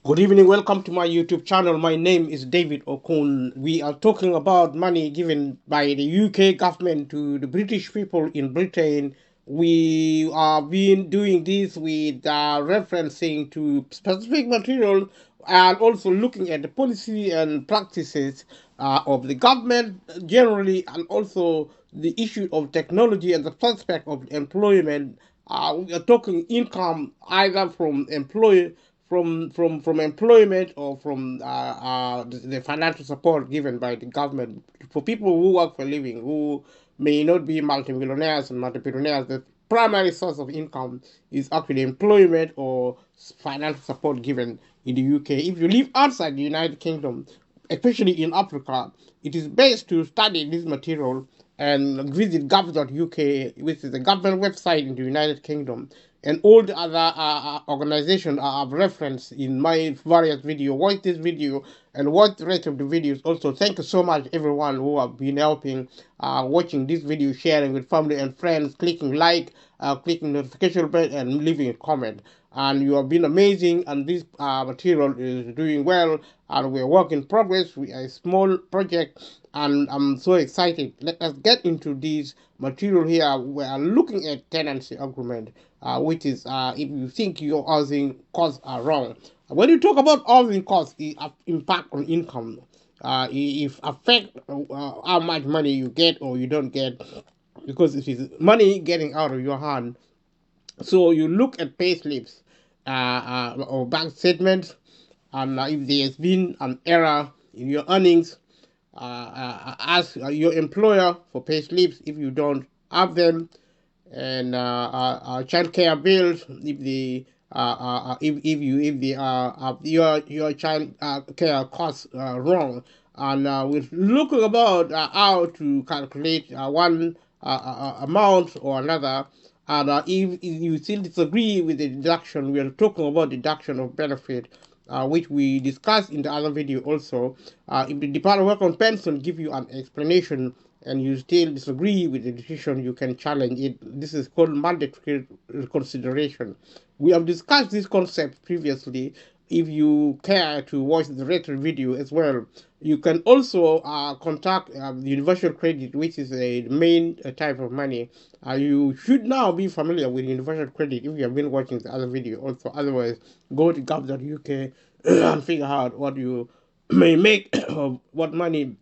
Good evening, welcome to my YouTube channel. My name is David Okun. We are talking about money given by the UK government to the British people in Britain. We are been doing this with referencing to specific material and also looking at the policy and practices of the government generally, and also the issue of technology and the prospect of employment. We are talking income either from from employment or from the financial support given by the government for people who work for a living, who may not be multimillionaires and multibillionaires. The primary source of income is actually employment or financial support given in the UK. If you live outside the United Kingdom, especially in Africa, it is best to study this material and visit gov.uk, which is the government website in the United Kingdom, and all the other organizations I've referenced in my various videos. Watch this video and watch the rest of the videos. Also, thank you so much everyone who have been helping, watching this video, sharing with family and friends, clicking like, clicking notification bell, and leaving a comment. And you have been amazing, and this material is doing well, and we're work in progress. We are a small project, and I'm so excited. Let us get into this material here. We are looking at tenancy agreement, which is if you think your housing costs are wrong. When you talk about housing costs, it impact on income. If affect how much money you get or you don't get, because it is money getting out of your hand. So you look at pay slips or bank statements, and if there's been an error in your earnings, ask your employer for pay slips if you don't have them, and child care bills if the if the your child care costs wrong, and we're looking about how to calculate one amount or another. And if you still disagree with the deduction, we are talking about deduction of benefit, which we discussed in the other video also. If the Department of Work and Pension give you an explanation and you still disagree with the decision, you can challenge it. This is called mandatory reconsideration. We have discussed this concept previously. If you care to watch the retro video as well, you can also contact the universal credit, which is a main type of money. You should now be familiar with universal credit if you have been watching the other video also. Otherwise, go to gov.uk and figure out what you may make of what money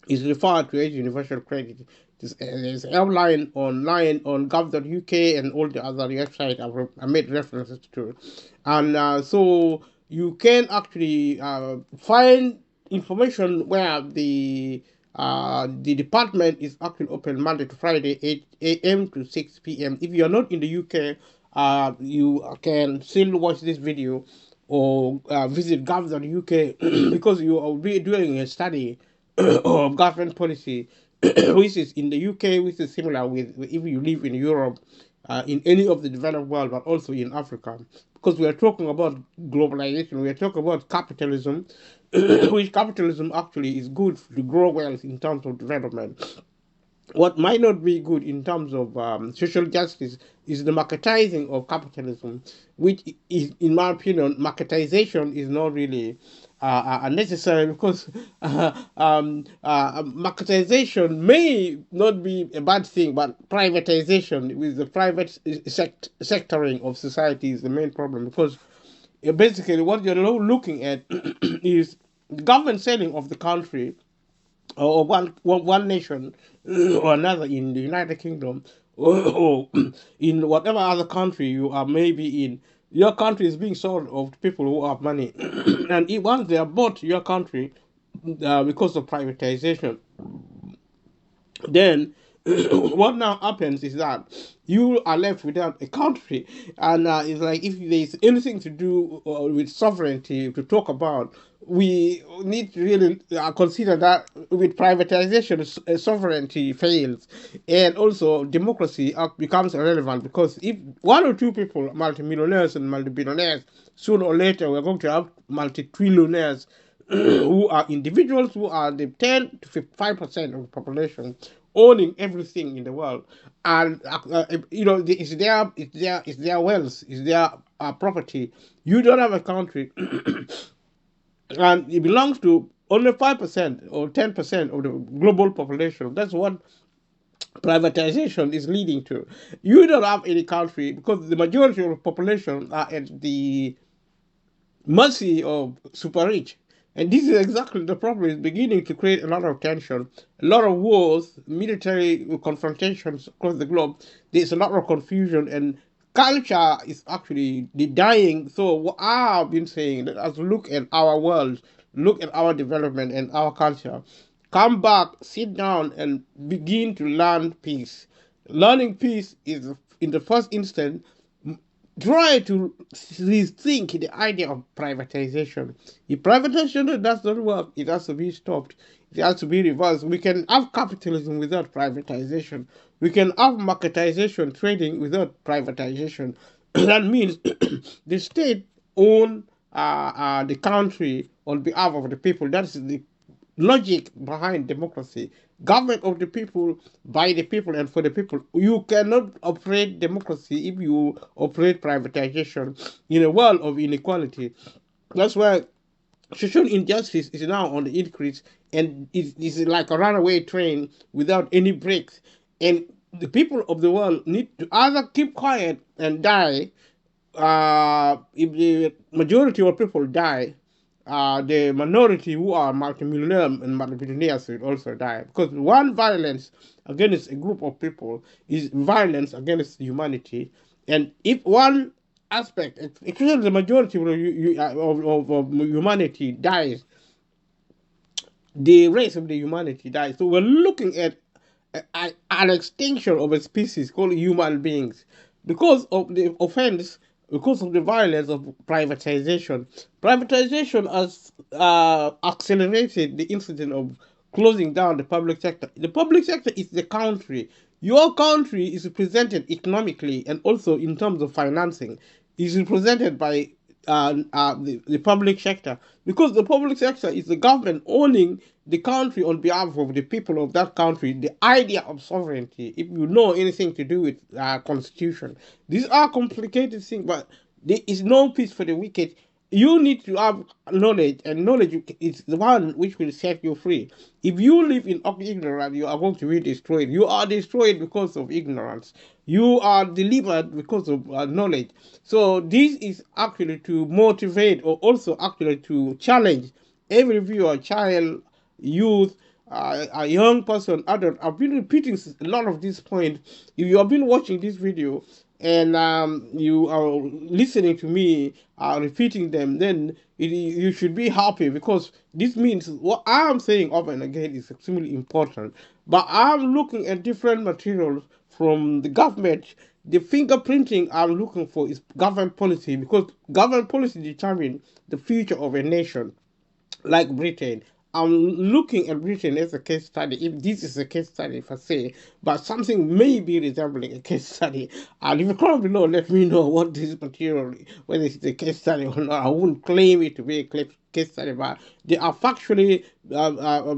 is referred to as universal credit. There's outline online on gov.uk and all the other websites I made references to. And so you can actually find information where the department is actually open Monday to Friday, 8 a.m. to 6 p.m. If you're not in the UK, you can still watch this video or visit gov.uk because you will be doing a study of government policy, which is in the UK, which is similar with if you live in Europe, in any of the developed world, but also in Africa. Because we are talking about globalization, we are talking about capitalism, which capitalism actually is good to grow wealth in terms of development. What might not be good in terms of social justice is the marketizing of capitalism, which is, in my opinion, marketization is not really necessary because marketization may not be a bad thing, but privatization with the private sectoring of society is the main problem because basically what you're looking at is the government selling of the country or one nation or another in the United Kingdom or in whatever other country you are maybe in, your country is being sold of people who have money, and once they have bought your country because of privatization, then what now happens is that you are left without a country, and it's like if there's anything to do with sovereignty to talk about, we need to really consider that with privatization, sovereignty fails, and also democracy becomes irrelevant because if one or two people, multimillionaires and multibillionaires, sooner or later we're going to have multi-trillionaires who are individuals who are the 10 to 55% of the population owning everything in the world, and it's their wealth, it's their property. You don't have a country, and it belongs to only 5% or 10% of the global population. That's what privatization is leading to. You don't have any country because the majority of the population are at the mercy of super rich. And this is exactly the problem. It's beginning to create a lot of tension, a lot of wars, military confrontations across the globe. There's a lot of confusion, and culture is actually dying. So what I've been saying, let us look at our world, look at our development and our culture. Come back, sit down, and begin to learn peace. Learning peace is, in the first instance, try to rethink the idea of privatization. If privatization does not work, it has to be stopped. It has to be reversed. We can have capitalism without privatization. We can have marketization, trading without privatization. That means the state own the country on behalf of the people. That's the logic behind democracy. Government of the people, by the people, and for the people. You cannot operate democracy if you operate privatization in a world of inequality. That's why social injustice is now on the increase, and it's like a runaway train without any brakes. And the people of the world need to either keep quiet and die. If the majority of people die, the minority who are multimillionaires and multimillionaires will also die. Because one violence against a group of people is violence against humanity. And if one aspect, especially the majority of humanity dies, the rest of the humanity dies. So we're looking at an extinction of a species called human beings because of the offense, because of the violence of privatization. Privatization has accelerated the incident of closing down the public sector. The public sector is the country. Your country is represented economically and also in terms of financing. Is represented by the public sector, because the public sector is the government owning the country on behalf of the people of that country. The idea of sovereignty, if you know anything to do with constitution, these are complicated things, but there is no peace for the wicked. You need to have knowledge, and knowledge is the one which will set you free. If you live in ignorance, you are going to be destroyed. You are destroyed because of ignorance. You are delivered because of knowledge. So this is actually to motivate, or also actually to challenge every viewer, child, youth, a young person, adult. I've been repeating a lot of this point. If you have been watching this video and you are listening to me repeating them, then you should be happy, because this means what I'm saying over and again is extremely important. But I'm looking at different materials from the government. The fingerprinting I'm looking for is government policy, because government policy determines the future of a nation like Britain. I'm looking at Britain as a case study, if this is a case study per se, but something may be resembling a case study. And if you comment below, let me know what this material, whether it's a case study or not. I wouldn't claim it to be a case study, but they are factually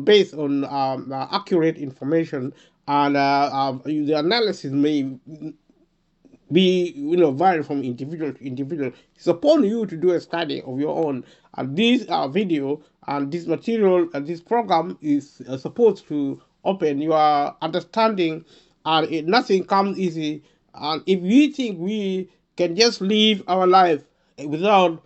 based on accurate information, and the analysis may be vary from individual to individual. It's upon you to do a study of your own. And this video and this material and this program is supposed to open your understanding, and nothing comes easy. And if we think we can just live our life without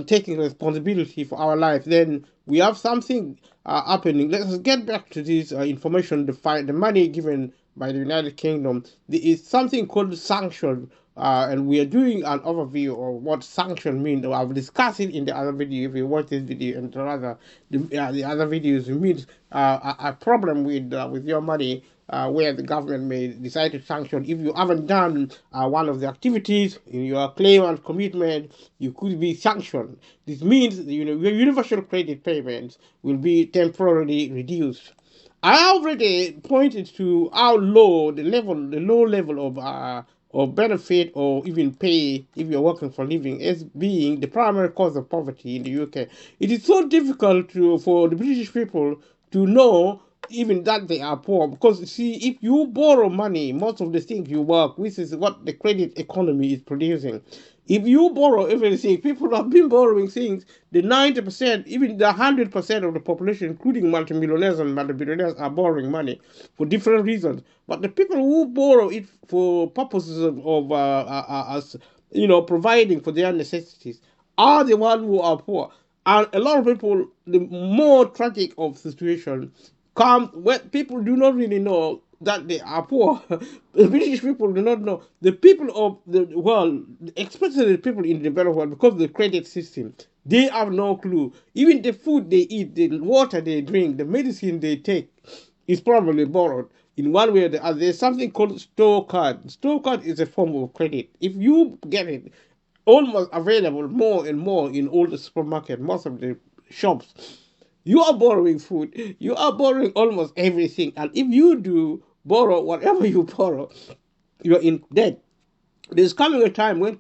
taking responsibility for our life, then we have something happening. Let's get back to this information. The money given by the United Kingdom, there is something called sanction, and we are doing an overview of what sanction means. I've discussed it in the other video. If you watch this video and the other videos, it means a problem with your money, where the government may decide to sanction. If you haven't done one of the activities in your claim and commitment, you could be sanctioned. This means your universal credit payments will be temporarily reduced. I already pointed to how low the low level of benefit or even pay if you're working for living as being the primary cause of poverty in the UK. It is so difficult for the British people to know even that they are poor. Because see, if you borrow money, most of the things you work, which is what the credit economy is producing. If you borrow everything, people have been borrowing things. The 90%, even the 100% of the population, including multimillionaires and multimillionaires, are borrowing money for different reasons. But the people who borrow it for purposes of providing for their necessities are the ones who are poor. And a lot of people, the more tragic of situation comes when people do not really know that they are poor. The British people do not know. The people of the world, especially the people in the developed world, because of the credit system, they have no clue. Even the food they eat, the water they drink, the medicine they take is probably borrowed in one way or the other. There's something called store card. Store card is a form of credit. If you get it, almost available more and more in all the supermarket, most of the shops, you are borrowing food, you are borrowing almost everything. And if you do borrow whatever you borrow, you're in debt. There's coming a time when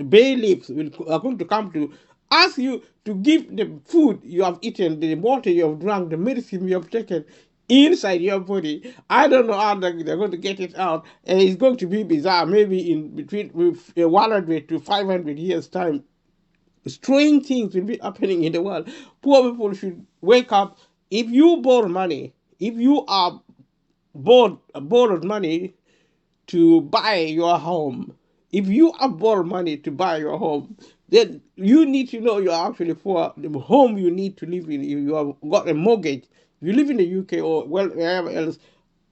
bailiffs are going to come to ask you to give the food you have eaten, the water you have drunk, the medicine you have taken inside your body. I don't know how they're going to get it out, and it's going to be bizarre. Maybe in between 100 to 500 years time, strange things will be happening in the world. Poor people should wake up. If you borrow money, if you are borrowed money to buy your home, if you have borrowed money to buy your home, then you need to know you're actually poor. The home you need to live in, if you have got a mortgage, if you live in the UK or wherever else,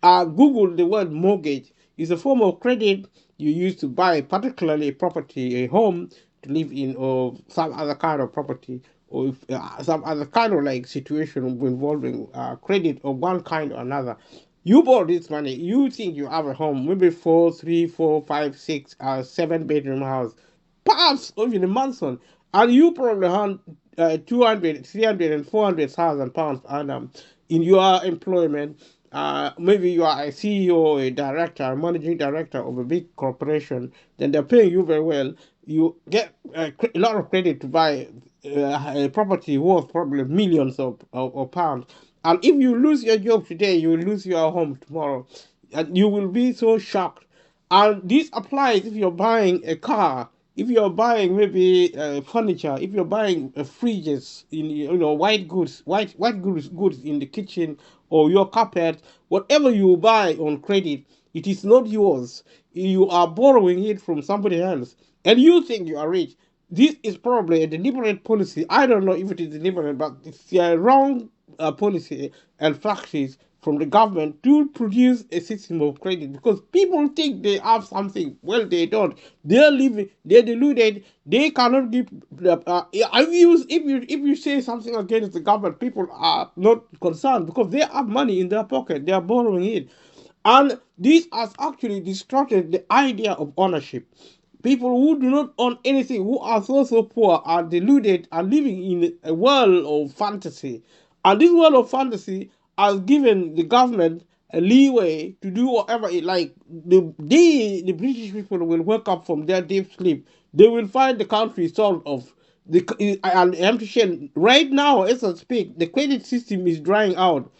Google the word mortgage. It's a form of credit you use to buy particularly a property, a home to live in, or some other kind of property, or if, some other kind of like situation involving credit of one kind or another. You borrow this money. You think you have a home, maybe 4, 3, 4, 5, 6, 7 bedroom house, perhaps even a mansion, and you probably have 200, 300, and 400,000 pounds per annum in your employment. Maybe you are a CEO, a director, a managing director of a big corporation. Then they're paying you very well. You get a lot of credit to buy a property worth probably millions of pounds. And if you lose your job today, you will lose your home tomorrow. And you will be so shocked. And this applies if you're buying a car, if you're buying maybe furniture, if you're buying fridges, in white goods, white goods in the kitchen, or your carpet, whatever you buy on credit, it is not yours. You are borrowing it from somebody else, and you think you are rich. This is probably a deliberate policy. I don't know if it is deliberate, but it's a wrong policy and practice from the government to produce a system of credit, because people think they have something. Well, they don't. They're living. They're deluded. They cannot give. If you say something against the government, people are not concerned because they have money in their pocket. They are borrowing it, and this has actually distorted the idea of ownership. People who do not own anything, who are so poor, are deluded and living in a world of fantasy. And this world of fantasy has given the government a leeway to do whatever it like. The day the British people will wake up from their deep sleep, they will find the country sort of an empty shell. Right now, as I speak, the credit system is drying out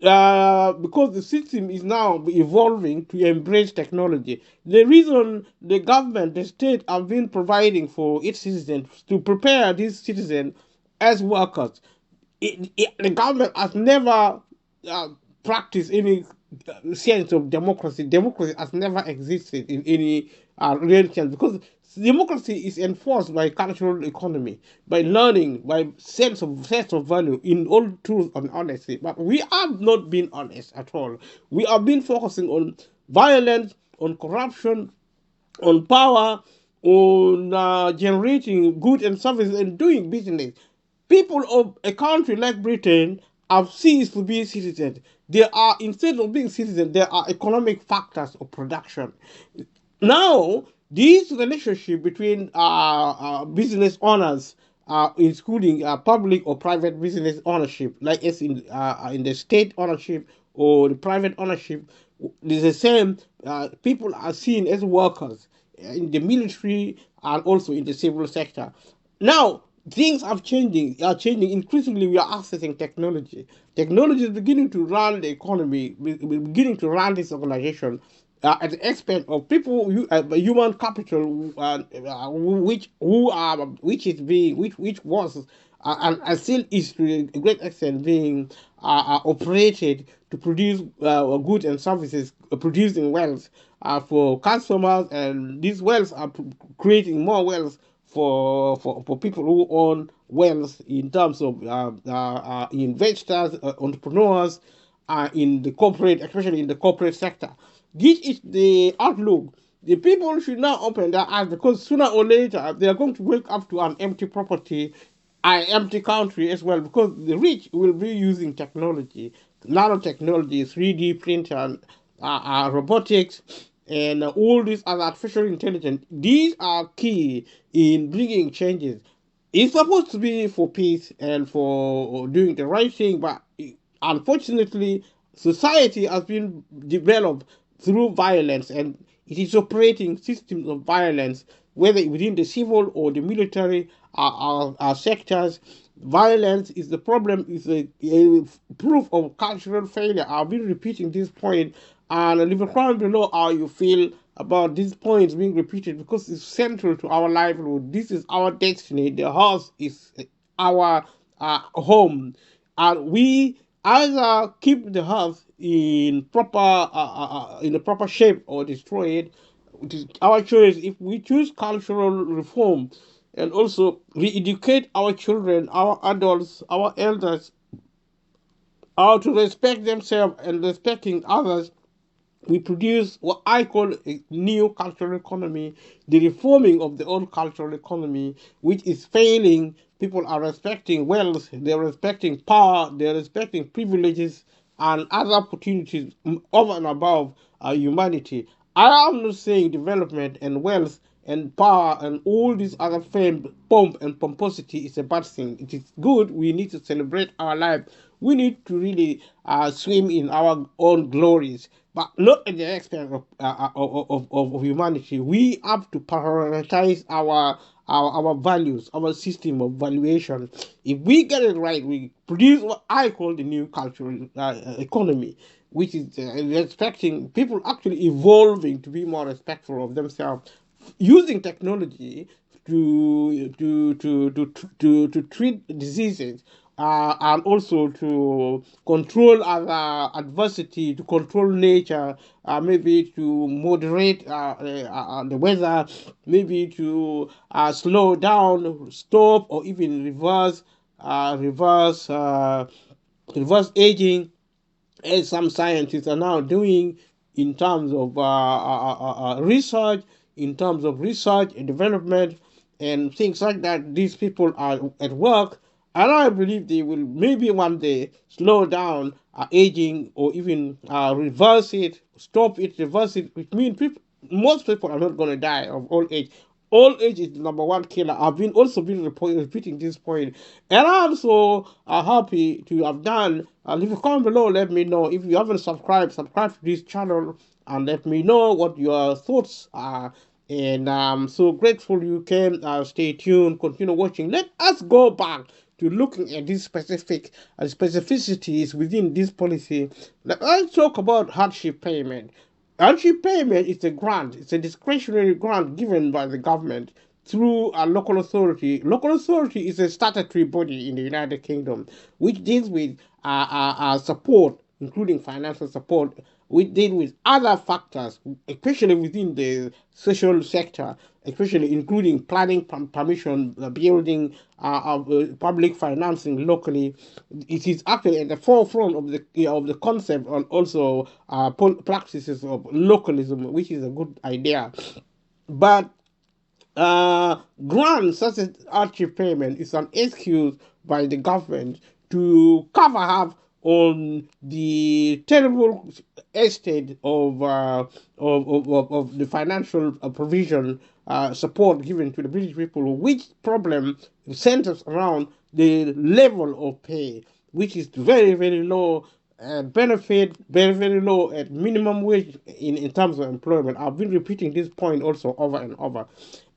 because the system is now evolving to embrace technology. The reason the government, the state, have been providing for its citizens to prepare these citizens as workers. The government has never practiced any sense of democracy. Democracy has never existed in any real sense, because democracy is enforced by cultural economy, by learning, by sense of value, in all truth and honesty. But we have not been honest at all. We have been focusing on violence, on corruption, on power, on generating goods and services and doing business. People of a country like Britain have ceased to be citizens. There are, instead of being citizens, there are economic factors of production. Now, this relationship between business owners, including public or private business ownership, like it's in the state ownership or the private ownership, is the same. People are seen as workers in the military and also in the civil sector. Now, things are changing. Increasingly, we are accessing technology. Technology is beginning to run the economy, beginning to run this organization at the expense of people, human capital, which was and still is to a great extent being operated to produce goods and services, producing wealth for customers, and these wealth are creating more wealth for people who own wealth in terms of investors, entrepreneurs, in the corporate, especially in the corporate sector. This is the outlook. The people should now open their eyes, because sooner or later they are going to wake up to an empty property, an empty country as well, because the rich will be using technology, nanotechnology, 3D printer, robotics, and all these other artificial intelligence. These are key in bringing changes. It's supposed to be for peace and for doing the right thing, but unfortunately, society has been developed through violence, and it is operating systems of violence, whether within the civil or the military sectors. Violence is the problem, is a proof of cultural failure. I've been repeating this point, and leave a comment below how you feel about these points being repeated, because it's central to our livelihood. This is our destiny. The house is our home, and we either keep the house in a proper shape or destroy it. It is our choice. If we choose cultural reform and also re-educate our children, our adults, our elders, how to respect themselves and respecting others, we produce what I call a new cultural economy, the reforming of the old cultural economy, which is failing. People are respecting wealth, they're respecting power, they're respecting privileges and other opportunities over and above humanity. I am not saying development and wealth and power and all this other fame, pomp and pomposity is a bad thing. It is good. We need to celebrate our life. We need to really swim in our own glories, but not at the expense of humanity. We have to prioritize our values, our system of valuation. If we get it right, we produce what I call the new cultural economy, which is respecting people, actually evolving to be more respectful of themselves, using technology to treat diseases, and also to control other adversity, to control nature, maybe to moderate the weather, maybe to slow down, stop, or even reverse aging, as some scientists are now doing in terms of research, in terms of research and development and things like that. These people are at work, and I believe they will maybe one day slow down aging, or even reverse it, stop it, reverse it, which means most people are not going to die of old age. Old age is the number one killer. I've been also been repeating this point, and I'm so happy to have done. Leave a comment below. Let me know if you haven't subscribed. Subscribe to this channel and let me know what your thoughts are. And I'm so grateful you came. Stay tuned. Continue watching. Let us go back to looking at these specific specificities within this policy. Let's talk about hardship payment. Hardship payment is a grant. It's a discretionary grant given by the government through a local authority. Local authority is a statutory body in the United Kingdom which deals with support, including financial support. We deal with other factors, especially within the social sector, especially including planning, permission, building, public financing locally. It is actually at the forefront of the concept and also practices of localism, which is a good idea. But grants such as hardship payment is an excuse by the government to cover up on the terrible estate of the financial provision support given to the British people, which problem centers around the level of pay, which is very, very low, benefit very, very low at minimum wage in terms of employment. I've been repeating this point also over and over.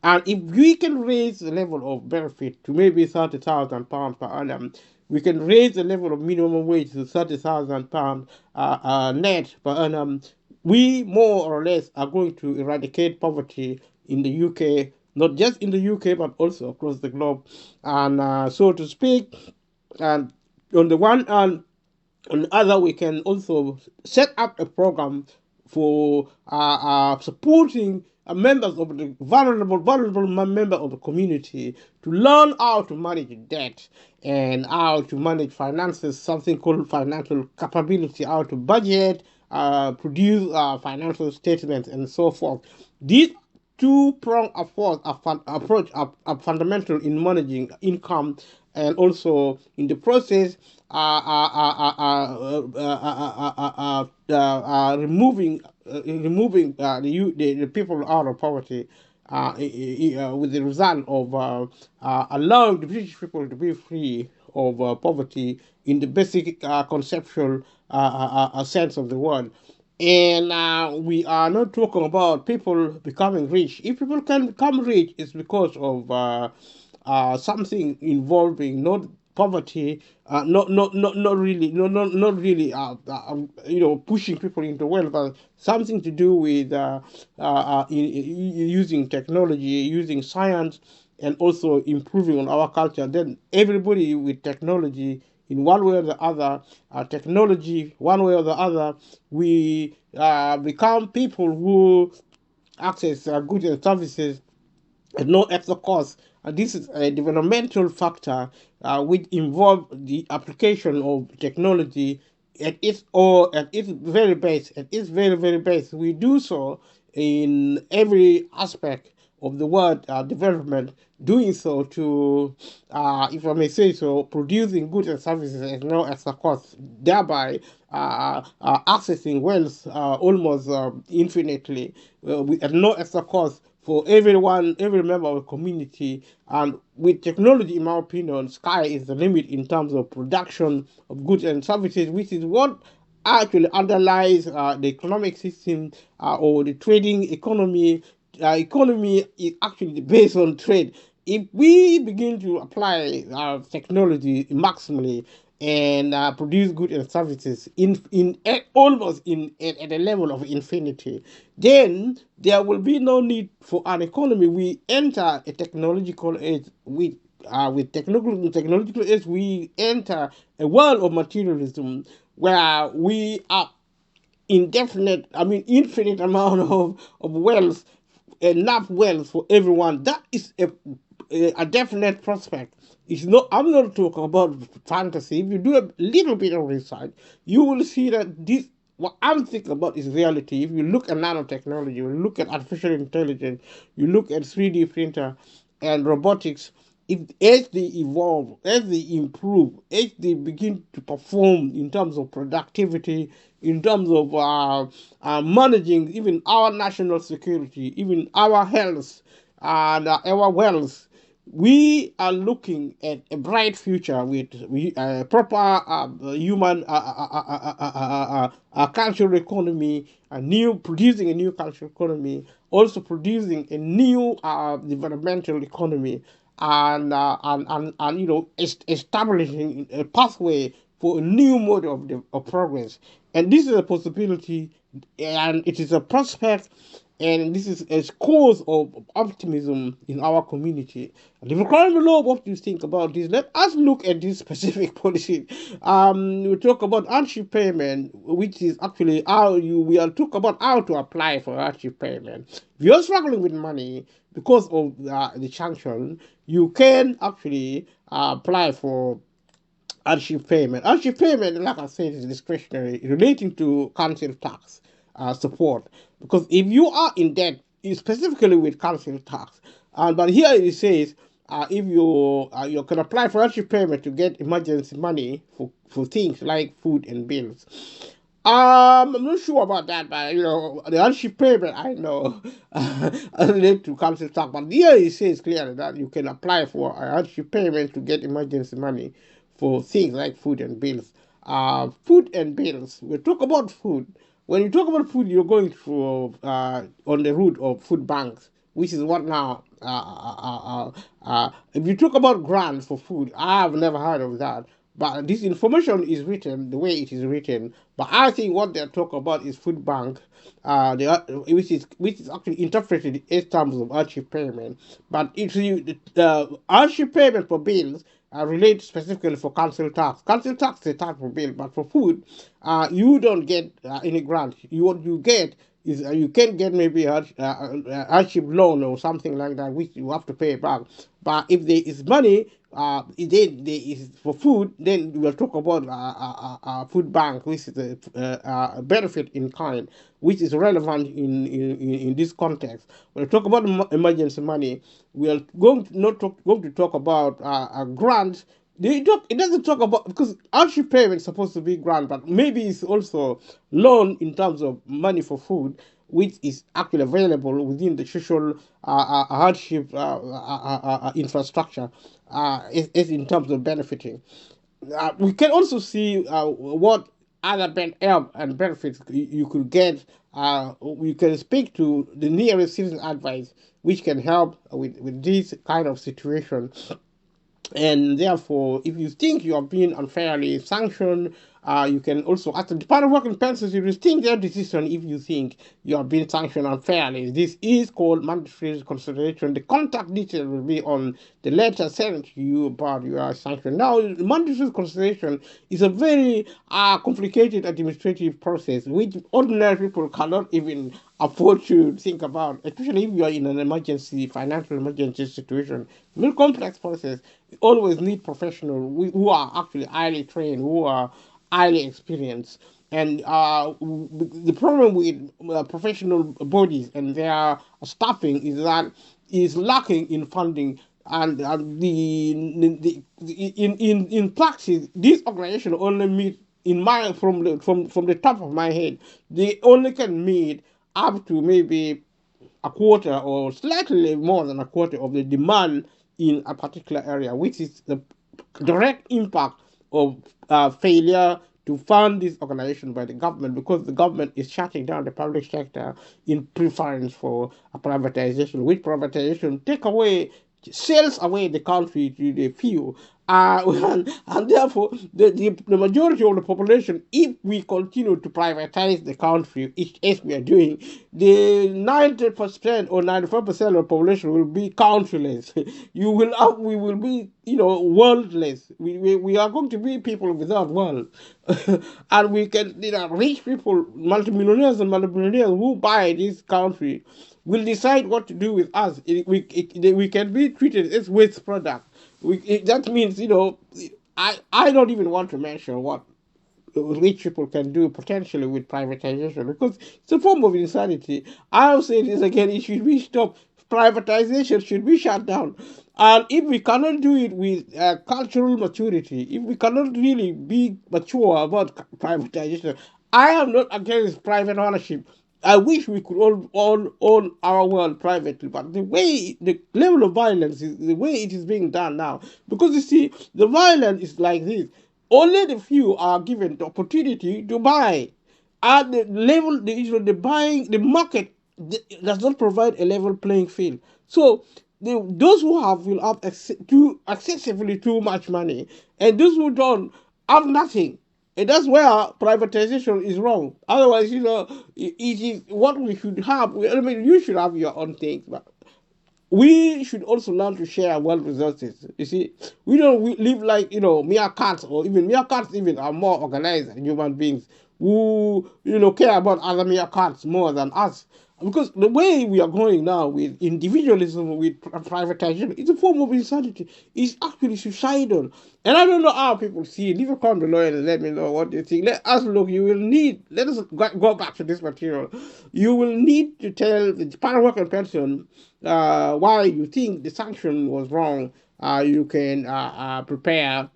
And if we can raise the level of benefit to maybe £30,000 per annum, we can raise the level of minimum wage to £30,000 net per annum. We more or less are going to eradicate poverty in the UK, not just in the UK but also across the globe. And so to speak, and on the one hand, on the other, we can also set up a program for supporting members of the vulnerable member of the community to learn how to manage debt and how to manage finances, something called financial capability, how to budget, produce financial statements, and so forth. These two-pronged approach are fundamental in managing income and also in the process removing the people out of poverty with the result of allowing the British people to be free of poverty in the basic conceptual sense of the word. And we are not talking about people becoming rich. If people can become rich, it's because of something involving not poverty, not really, not really, pushing people into wealth, but something to do with using technology, using science, and also improving on our culture. Then everybody with technology, in one way or the other, technology, one way or the other, we become people who access goods and services at no extra cost. And this is a developmental factor which involves the application of technology at its very base, at its very very base. We do so in every aspect of the word development, doing so to, if I may say so, producing goods and services at no extra cost, thereby accessing wealth almost infinitely at no extra cost for everyone, every member of the community. And with technology, in my opinion, sky is the limit in terms of production of goods and services, which is what actually underlies the economic system or the trading economy. Economy is actually based on trade. If we begin to apply technology maximally and produce goods and services almost at a level of infinity, then there will be no need for an economy. We enter a technological age with technological age. We enter a world of materialism where we are infinite amount of wealth, enough wealth for everyone. That is a definite prospect. It's not. I'm not talking about fantasy. If you do a little bit of research, you will see that this. What I'm thinking about is reality. If you look at nanotechnology, you look at artificial intelligence, you look at 3D printer and robotics, as they evolve, as they improve, as they begin to perform in terms of productivity, in terms of managing even our national security, even our health and our wealth, we are looking at a bright future with proper human cultural economy, producing a new cultural economy, also producing a new developmental economy, and establishing a pathway for a new mode of progress. And this is a possibility, and it is a prospect, and this is a cause of optimism in our community. Leave a comment below what you think about this. Let us look at this specific policy. We talk about hardship payment, which is actually we are talk about how to apply for hardship payment. If you're struggling with money because of the sanction, you can actually apply for hardship payment. Hardship payment, like I said, is discretionary, relating to council tax support. Because if you are in debt, specifically with council tax, but here it says if you can apply for hardship payment to get emergency money for things like food and bills. I'm not sure about that, but the hardship payment I know relate to council tax. But here it says clearly that you can apply for a hardship payment to get emergency money for things like food and bills. Food and bills. We talk about food. When you talk about food, you're going through on the route of food banks, which is what now If you talk about grants for food, I have never heard of that. But this information is written the way it is written. But I think what they're talking about is food bank, which is actually interpreted in terms of hardship payment. But if you hardship payment for bills relate specifically for council tax. Council tax is a tax for bill, but for food, you don't get any grant. What you get is you can get maybe a hardship loan or something like that, which you have to pay back. But if there is money, then there is for food, then we will talk about food bank, which is a benefit in kind, which is relevant in this context. When we talk about emergency money, we are going to talk about a grant. It doesn't talk about, because hardship payment is supposed to be grant, but maybe it's also loan in terms of money for food, which is actually available within the social hardship infrastructure, is in terms of benefiting. We can also see what other help and benefits you could get. You can speak to the nearest citizen advice, which can help with this kind of situation. And therefore, if you think you are being unfairly sanctioned, you can also ask the Department of Work and Pensions to rethink their decision if you think you are being sanctioned unfairly. This is called mandatory consideration. The contact details will be on the letter sent to you about your sanction. Now, mandatory consideration is a very complicated administrative process which ordinary people cannot even afford to think about, especially if you are in an emergency, financial emergency situation. Very complex process. You always need professionals who are actually highly trained, who are highly experienced. And the problem with professional bodies and their staffing is that is lacking in funding. And in practice, this organization only meet in my from the top of my head, they only can meet up to maybe a quarter or slightly more than a quarter of the demand in a particular area, which is the direct impact of failure to fund this organization by the government, because the government is shutting down the public sector in preference for a privatization, which privatization take away sells away the country to the few. And therefore, the majority of the population, if we continue to privatize the country, as we are doing, the 90% or 95% of the population will be countryless. We will be, worldless. We are going to be people without world. And we can, rich people, multimillionaires and multimillionaires who buy this country will decide what to do with us. We can be treated as waste product. That means, I don't even want to mention what rich people can do potentially with privatization, because it's a form of insanity. I'll say this again: it should be stopped. Privatization should be shut down. And if we cannot do it with cultural maturity, if we cannot really be mature about privatization, I am not against private ownership. I wish we could all own our world privately, but the level of violence is the way it is being done now. Because you see, the violence is like this: only the few are given the opportunity to buy. At the level, the buying, the market does not provide a level playing field. So those who have will have excessively too much money, and those who don't have nothing. And that's where privatization is wrong. Otherwise, it is what we should have. I mean, you should have your own things, but we should also learn to share world resources. You see, we live like, meerkats, or even meerkats even are more organized than human beings who, care about other meerkats more than us. Because the way we are going now with individualism, with privatization, it's a form of insanity. It's actually suicidal. And I don't know how people see it. Leave a comment below and let me know what you think. Let us look. Let us go back to this material. You will need to tell the Department of Work and Pension why you think the sanction was wrong. You can prepare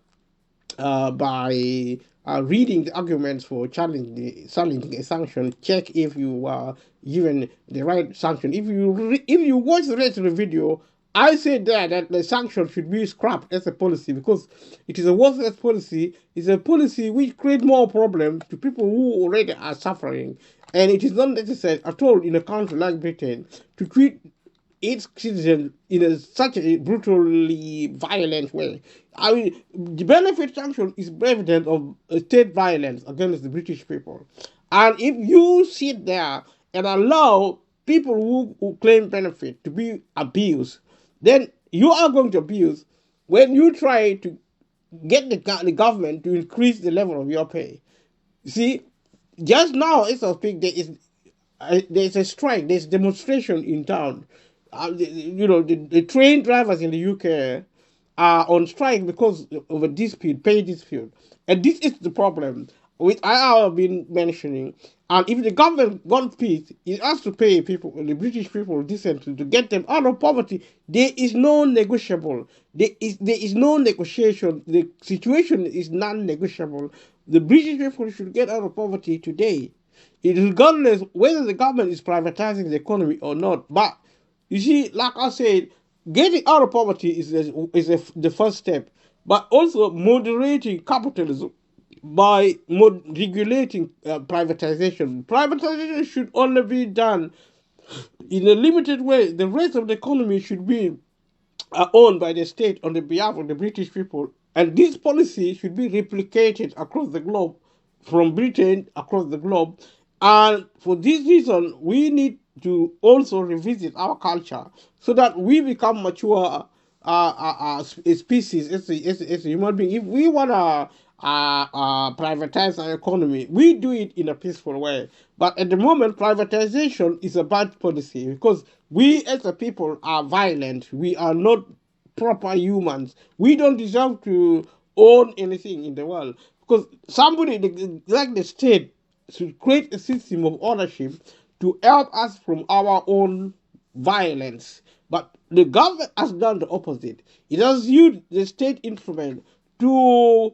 by reading the arguments for challenging a sanction. Check if you are given the right sanction. If you watch the rest of the video, I said there that the sanction should be scrapped as a policy, because it is a worthless policy. It's a policy which creates more problems to people who already are suffering, and it is not necessary at all in a country like Britain to treat its citizens in such a brutally violent way. I mean, the benefit sanction is evidence of state violence against the British people. And if you sit there and allow people who claim benefit to be abused, then you are going to abuse when you try to get the government to increase the level of your pay. See, just now, as I speak, there's a strike, there's demonstration in town. The train drivers in the UK are on strike because of a dispute, pay dispute. And this is the problem, which I have been mentioning. And if the government wants peace, it has to pay people, the British people, decently to get them out of poverty. There is no negotiable. There is no negotiation. The situation is non-negotiable. The British people should get out of poverty today. It regardless whether the government is privatizing the economy or not. But you see, like I said, getting out of poverty the first step, but also moderating capitalism by regulating privatization. Privatization should only be done in a limited way. The rest of the economy should be owned by the state on the behalf of the British people. And this policy should be replicated across the globe, from Britain across the globe. And for this reason, we need to also revisit our culture so that we become mature species as a human being. If we want to privatize our economy, we do it in a peaceful way. But at the moment, privatization is a bad policy because we as a people are violent. We are not proper humans. We don't deserve to own anything in the world because somebody like the state should create a system of ownership to help us from our own violence. But the government has done the opposite. It has used the state instrument to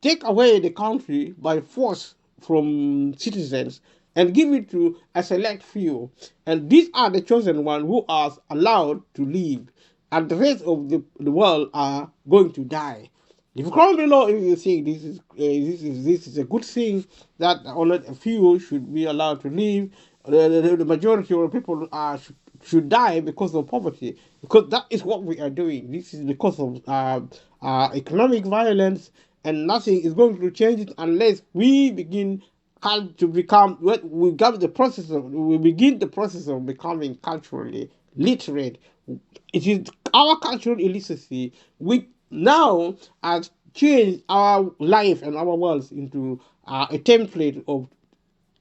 take away the country by force from citizens and give it to a select few. And these are the chosen ones who are allowed to live. And the rest of the world are going to die. If you comment below if you think this is a good thing that only a few should be allowed to live, the majority of the people should die because of poverty, because that is what we are doing. This is because of economic violence, and nothing is going to change it unless we begin to become we begin the process of becoming culturally literate. It is our cultural illiteracy which now has changed our life and our worlds into a template of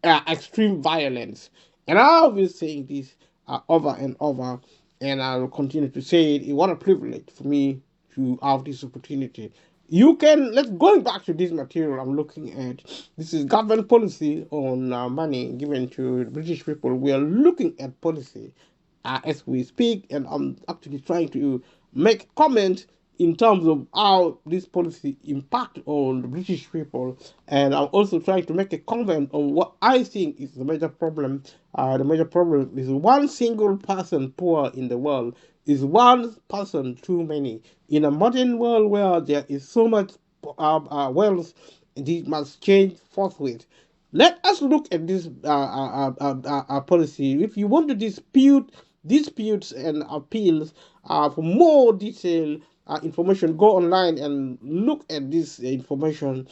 extreme violence. And I've been saying this over and over, and I will continue to say it. What a privilege for me to have this opportunity. Let's going back to this material I'm looking at. This is government policy on money given to the British people. We are looking at policy as we speak, and I'm actually trying to make comment in terms of how this policy impact on the British people, and I'm also trying to make a comment on what I think is the major problem. The major problem is one single person poor in the world is one person too many. In a modern world where there is so much wealth, this must change forthwith. Let us look at this policy. If you want to disputes and appeals for more detailed information, go online and look at this information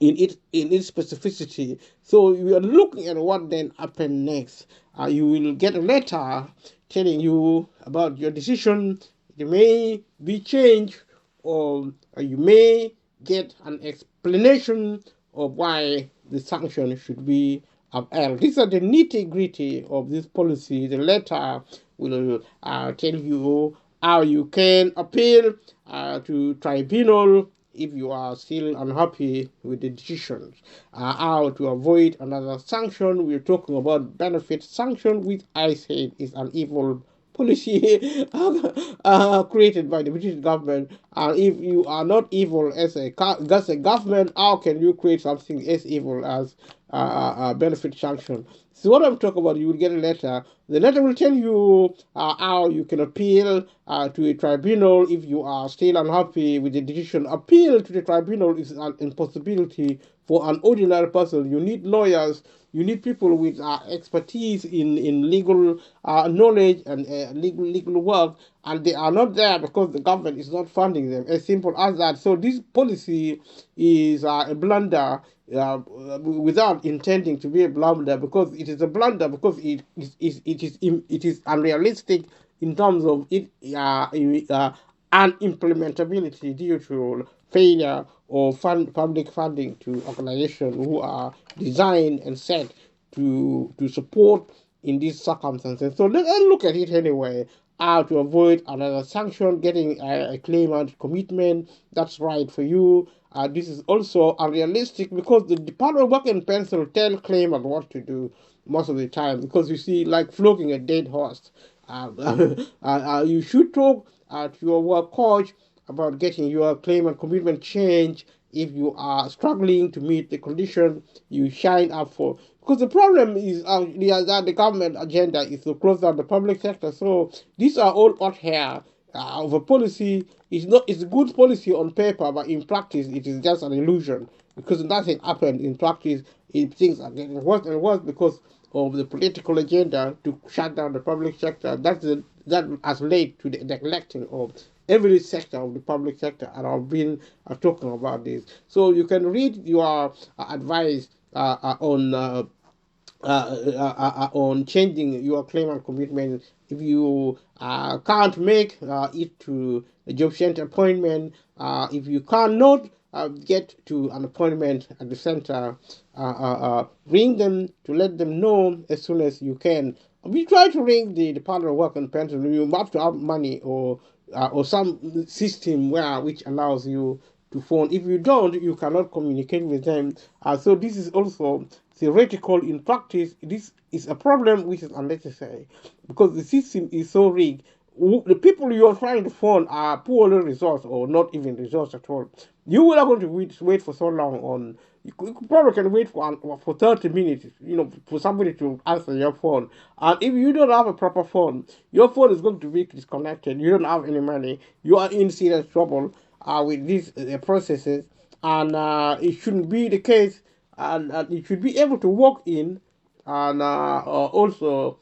in its specificity. So you are looking at what then happened next. You will get a letter telling you about your decision. It may be changed, or you may get an explanation of why the sanction should be upheld. These are the nitty-gritty of this policy. The letter will tell you how you can appeal to tribunal if you are still unhappy with the decisions, how to avoid another sanction. We're talking about benefit sanction, which I said is an evil policy created by the British government. And if you are not evil as a government, how can you create something as evil as benefit sanction. So what I'm talking about, you will get a letter. The letter will tell you how you can appeal to a tribunal if you are still unhappy with the decision. Appeal to the tribunal is an impossibility for an ordinary person. You need lawyers. You need people with expertise in legal knowledge and legal work, and they are not there because the government is not funding them. As simple as that. So this policy is a blunder without intending to be a blunder, because it is a blunder because it is unrealistic in terms of it unimplementability due to failure of public funding to organizations who are designed and set to support in these circumstances. So let's look at it anyway. How to avoid another sanction, getting a claimant commitment that's right for you. This is also unrealistic because the Department of Work and Pension tell claimant what to do most of the time, because you see, like flogging a dead horse. You should talk to your work coach about getting your claim and commitment change if you are struggling to meet the condition you signed up for. Because the problem is that the government agenda is to close down the public sector. So these are all hot hair of a policy. It's a good policy on paper, but in practice it is just an illusion, because nothing happened in practice. Things are getting worse and worse because of the political agenda to shut down the public sector. That has led to the neglecting of every sector of the public sector, and I've been talking about this. So you can read your advice on changing your claim and commitment if you can't make it to a job center appointment. If you cannot get to an appointment at the center, ring them to let them know as soon as you can. We try to ring the Department of Work and Pension. You have to have money or some system which allows you to phone. If you don't, you cannot communicate with them. So this is also theoretical. In practice, this is a problem which is unnecessary because the system is so rigged. The people you are trying to phone are poorly resourced or not even resourced at all. You will not going to wait for so long on. You probably can wait for 30 minutes, for somebody to answer your phone. And if you don't have a proper phone, your phone is going to be disconnected. You don't have any money. You are in serious trouble with these processes, and it shouldn't be the case. And you should be able to walk in, and also,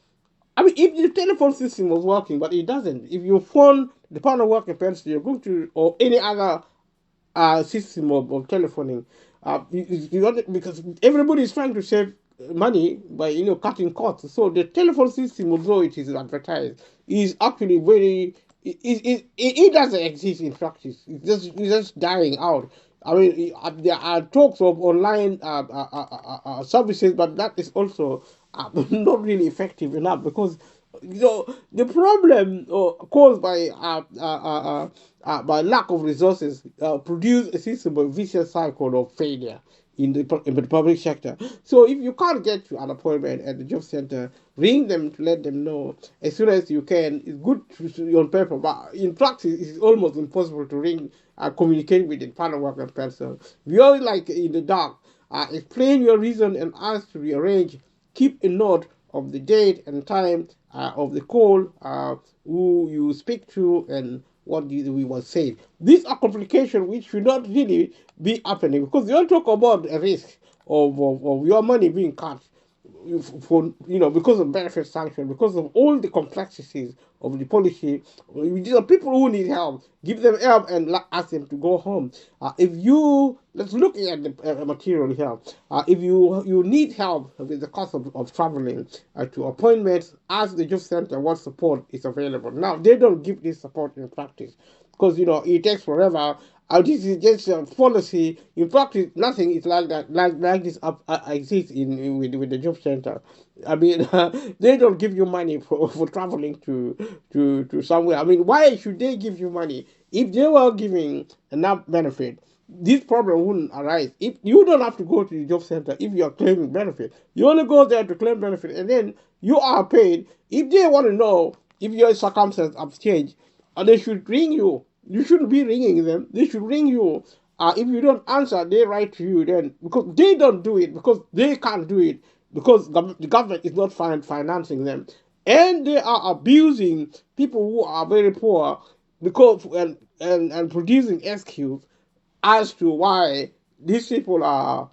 I mean, if the telephone system was working, but it doesn't. If your phone, the Department of Work and Pension, you're going to, or any other system of telephoning, because everybody is trying to save money by cutting costs. So the telephone system, although it is advertised, is actually very it doesn't exist in practice. It's just dying out. I mean, there are talks of online services, but that is also not really effective enough, because the problem caused by lack of resources produce a system of vicious cycle of failure in the public sector. So if you can't get to an appointment at the job center, ring them to let them know as soon as you can. It's good on paper, but in practice, it's almost impossible to ring communicate with the Department of Work and Pension. We are like in the dark. Explain your reason and ask to rearrange. Keep a note of the date and time of the call, who you speak to, and what we was saying. These are complications which should not really be happening, because you don't talk about a risk of your money being cut for because of benefit sanction, because of all the complexities of the policy. These are people who need help. Give them help and ask them to go home. If you let's look at the material here. If you need help with the cost of traveling to appointments, ask the job center what support is available. Now they don't give this support in practice, because it takes forever. This is just a policy. In practice, nothing is like that. Like this exists with the job center. I mean, they don't give you money for traveling to somewhere. I mean, why should they give you money if they were giving enough benefit? This problem wouldn't arise. If you don't have to go to the job center if you are claiming benefit, you only go there to claim benefit, and then you are paid. If they want to know if your circumstances have changed, they should ring you. You shouldn't be ringing them. They should ring you If you don't answer, they write to you then, because they don't do it, because they can't do it, because the government is not financing them, and they are abusing people who are very poor, because and producing excuse as to why these people are.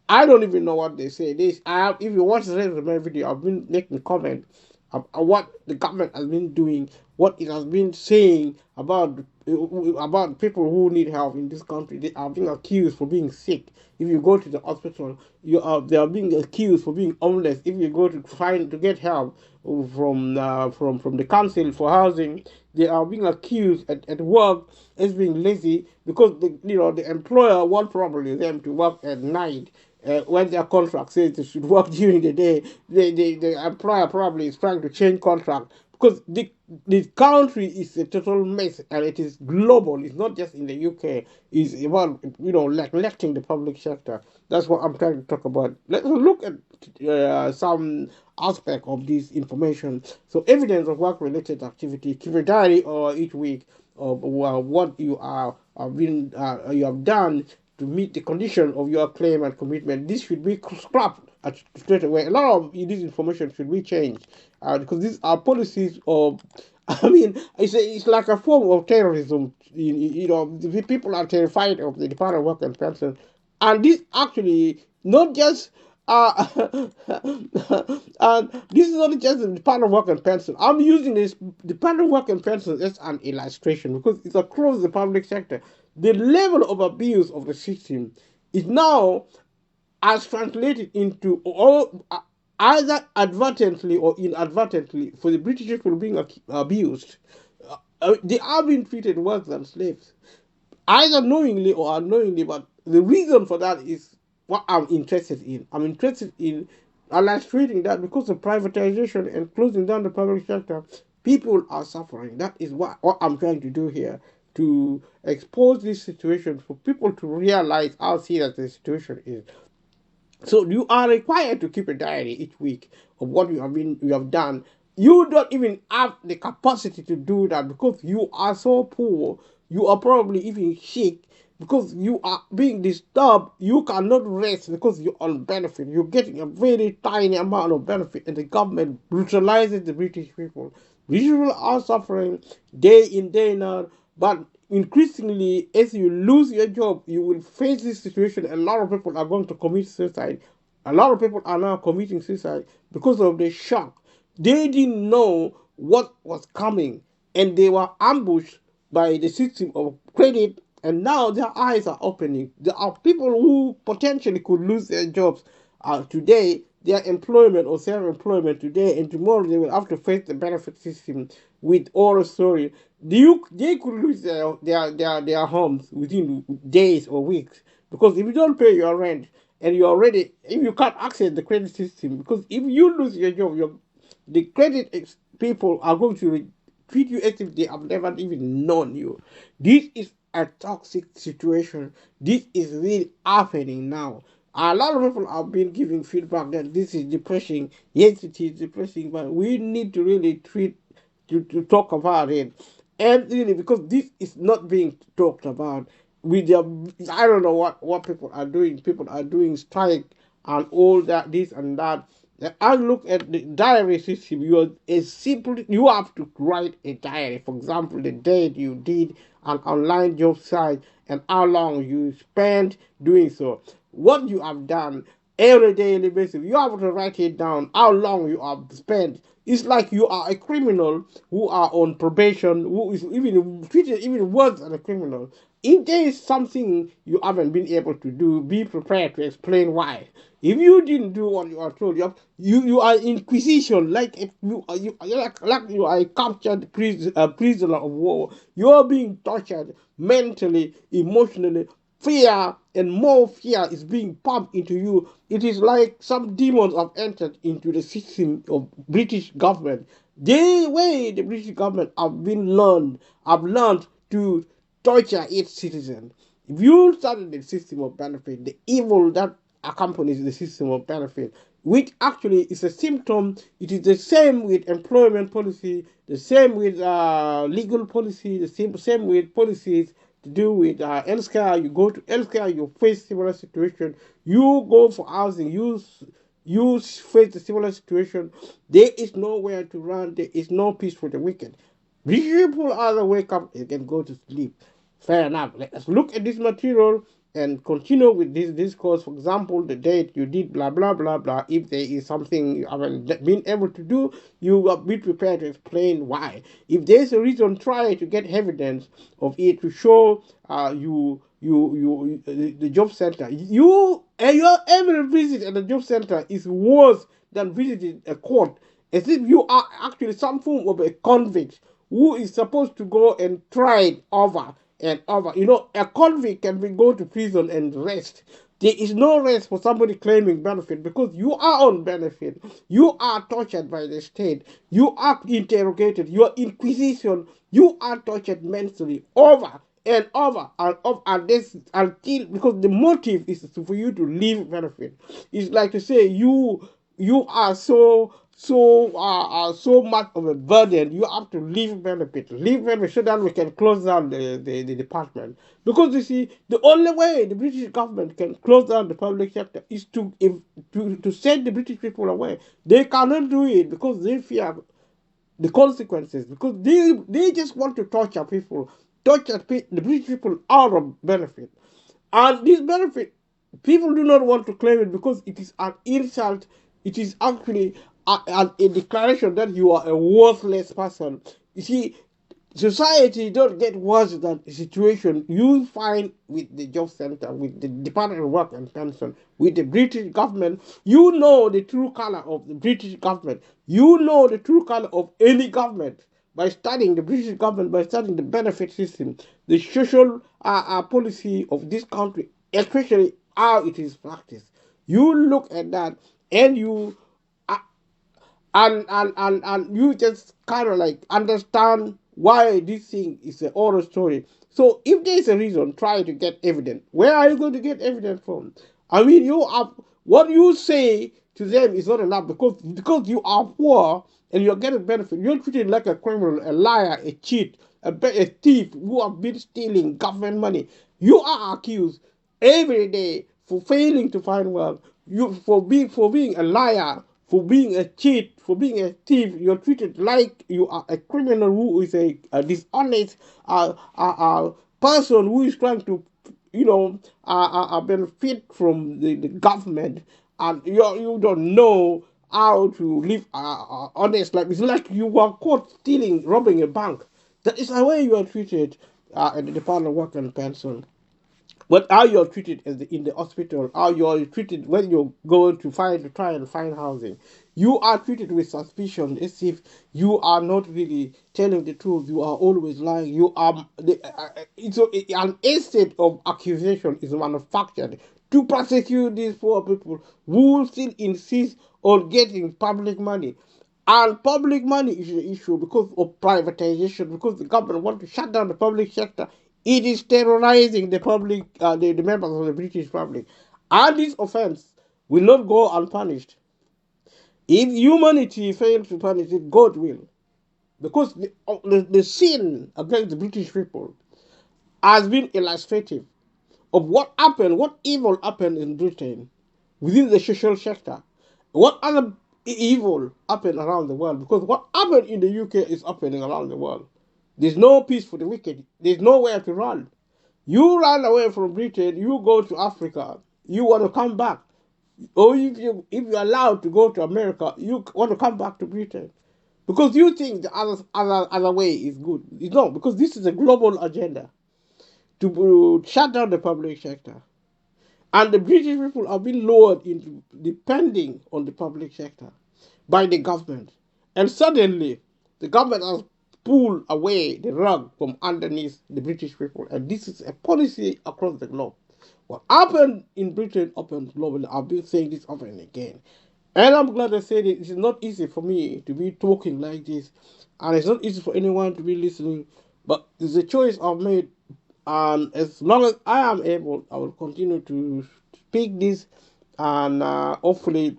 I don't even know what they say. This if you watch the rest of my video, I've been making comment of what the government has been doing, what it has been saying about people who need help in this country. They are being accused for being sick. If you go to the hospital, they are being accused for being homeless. If you go to get help from the council for housing, they are being accused at work as being lazy, because the employer want probably them to work at night. When their contract says they should work during the day, the employer probably is trying to change contract, because the country is a total mess, and it is global. It's not just in the UK. It's about neglecting the public sector. That's what I'm trying to talk about. Let's look at some aspect of this information. So, evidence of work-related activity. Keep a diary or each week of what you have done to meet the condition of your claim and commitment. This should be scrapped straight away. A lot of this information should be changed, because these are policies of. I mean, it's like a form of terrorism. The people are terrified of the Department of Work and Pension, and this actually not just uh, and this is not just the Department of Work and Pension. I'm using this Department of Work and Pension as an illustration, because it's across the public sector. The level of abuse of the system is now as translated into all, either advertently or inadvertently, for the British people being abused. They are being treated worse than slaves, either knowingly or unknowingly. But the reason for that is what I'm interested in. I'm interested in illustrating that because of privatization and closing down the public sector, people are suffering. That is what I'm trying to do here, to expose this situation for people to realize how serious the situation is. So you are required to keep a diary each week of what you have done. You don't even have the capacity to do that, because you are so poor. You are probably even sick, because you are being disturbed. You cannot rest because you're on benefit. You're getting a very tiny amount of benefit, and the government brutalizes the British people. British people are suffering day in, day out, but increasingly, as you lose your job, you will face this situation. A lot of people are going to commit suicide. A lot of people are now committing suicide because of the shock. They didn't know what was coming, and they were ambushed by the system of credit, and now their eyes are opening. There are people who potentially could lose their jobs today, their employment or self-employment today, and tomorrow they will have to face the benefit system with all the story. They could lose their homes within days or weeks, because if you don't pay your rent, and if you can't access the credit system, because if you lose your job, the credit people are going to treat you as if they have never even known you. This is a toxic situation. This is really happening now. A lot of people have been giving feedback that this is depressing. Yes, it is depressing, but we need to really to talk about it. And really, because this is not being talked about, with their, I don't know what people are doing. People are doing strike and all that, this and that. I look at the diary system. You have to write a diary. For example, the date you did an online job site and how long you spent doing so. What you have done every daily basis. You have to write it down. How long you have spent. It's like you are a criminal who are on probation, who is even treated even worse than a criminal. If there is something you haven't been able to do, be prepared to explain why. If you didn't do what you are told, you are inquisition, like if like you are a captured prisoner of war. You are being tortured mentally, emotionally. Fear and more fear is being pumped into you. It is like some demons have entered into the system of British government. The way the British government have learned to torture its citizens. If you started the system of benefit, the evil that accompanies the system of benefit, which actually is a symptom. It is the same with employment policy, the same with legal policy, the same with policies to do with healthcare. You go to healthcare, you face similar situation. You go for housing, you face the similar situation. There is nowhere to run. There is no peace for the wicked. Rich people either wake up and can go to sleep. Fair enough. Let us look at this material and continue with this discourse. For example, the date you did blah blah blah blah. If there is something you haven't been able to do, you are be prepared to explain why. If there is a reason, try to get evidence of it to show the job center. Your every visit at the job center is worse than visiting a court, as if you are actually some form of a convict who is supposed to go and try it over and over. You know, a convict can be go to prison and rest. There is no rest for somebody claiming benefit because you are on benefit. You are tortured by the state. You are interrogated. Your inquisition. You are tortured mentally over and over and over and this until because the motive is for you to live benefit. It's like to say you are so much of a burden. You have to leave benefit so that we can close down the department. Because you see, the only way the British government can close down the public sector is to send the British people away. They cannot do it because they fear the consequences, because they just want to torture people, the British people out of benefit. And this benefit, people do not want to claim it because it is an insult. It is actually a declaration that you are a worthless person. You see, society don't get worse than the situation you find with the job center, with the Department of Work and Pension, with the British government. You know the true color of the British government. You know the true color of any government by studying the British government, by studying the benefit system, the social policy of this country, especially how it is practiced. You look at that and you and you just kind of like understand why this thing is an oral story. So if there is a reason, try to get evidence. Where are you going to get evidence from? I mean, you are what you say to them is not enough because you are poor and you're getting benefit. You're treated like a criminal, a liar, a cheat, a thief who have been stealing government money. You are accused every day for failing to find work. You for being a liar, for being a cheat, for being a thief. You're treated like you are a criminal who is a dishonest person who is trying to, benefit from the government, and you don't know how to live honest life. It's like you were caught stealing, robbing a bank. That is the way you are treated at the Department of Work and Pension. But how you're treated in the hospital, how you're treated when you go to try and find housing, you are treated with suspicion as if you are not really telling the truth. You are always lying. You are an estate of accusation is manufactured to prosecute these poor people who still insist on getting public money. And public money is the issue because of privatization, because the government wants to shut down the public sector. It is terrorizing the public, the members of the British public. And this offense will not go unpunished. If humanity fails to punish it, God will. Because the sin against the British people has been illustrative of what happened, what evil happened in Britain within the social sector. What other evil happened around the world? Because what happened in the UK is happening around the world. There's no peace for the wicked. There's nowhere to run. You run away from Britain, you go to Africa, you want to come back. Or if you're allowed to go to America, you want to come back to Britain. Because you think the other way is good. No, because this is a global agenda to shut down the public sector. And the British people have been lured into depending on the public sector by the government. And suddenly, the government has pulled away the rug from underneath the British people. And this is a policy across the globe. What happened in Britain happened globally. I've been saying this over and again. And I'm glad I said it. It is not easy for me to be talking like this. And it's not easy for anyone to be listening. But it's a choice I've made. And as long as I am able, I will continue to speak this. And hopefully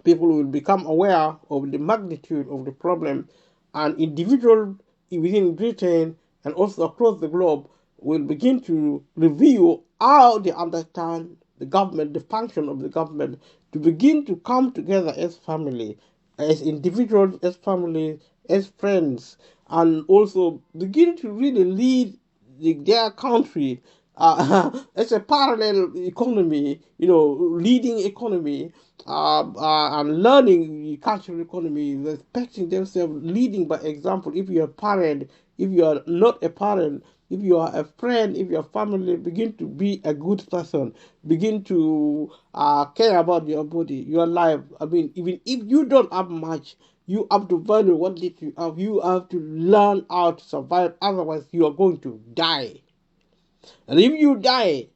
people will become aware of the magnitude of the problem. And individuals within Britain and also across the globe will begin to review how they understand the government, the function of the government, to begin to come together as family, as individuals, as families, as friends, and also begin to really lead their country as a parallel economy, leading economy, and learning cultural economy, respecting themselves, leading by example. If you're a parent, if you are not a parent, if you are a friend, if your family, begin to be a good person, begin to care about your body, your life. I mean, even if you don't have much, you have to value what little you have. You have to learn how to survive. Otherwise, you are going to die. And if you die,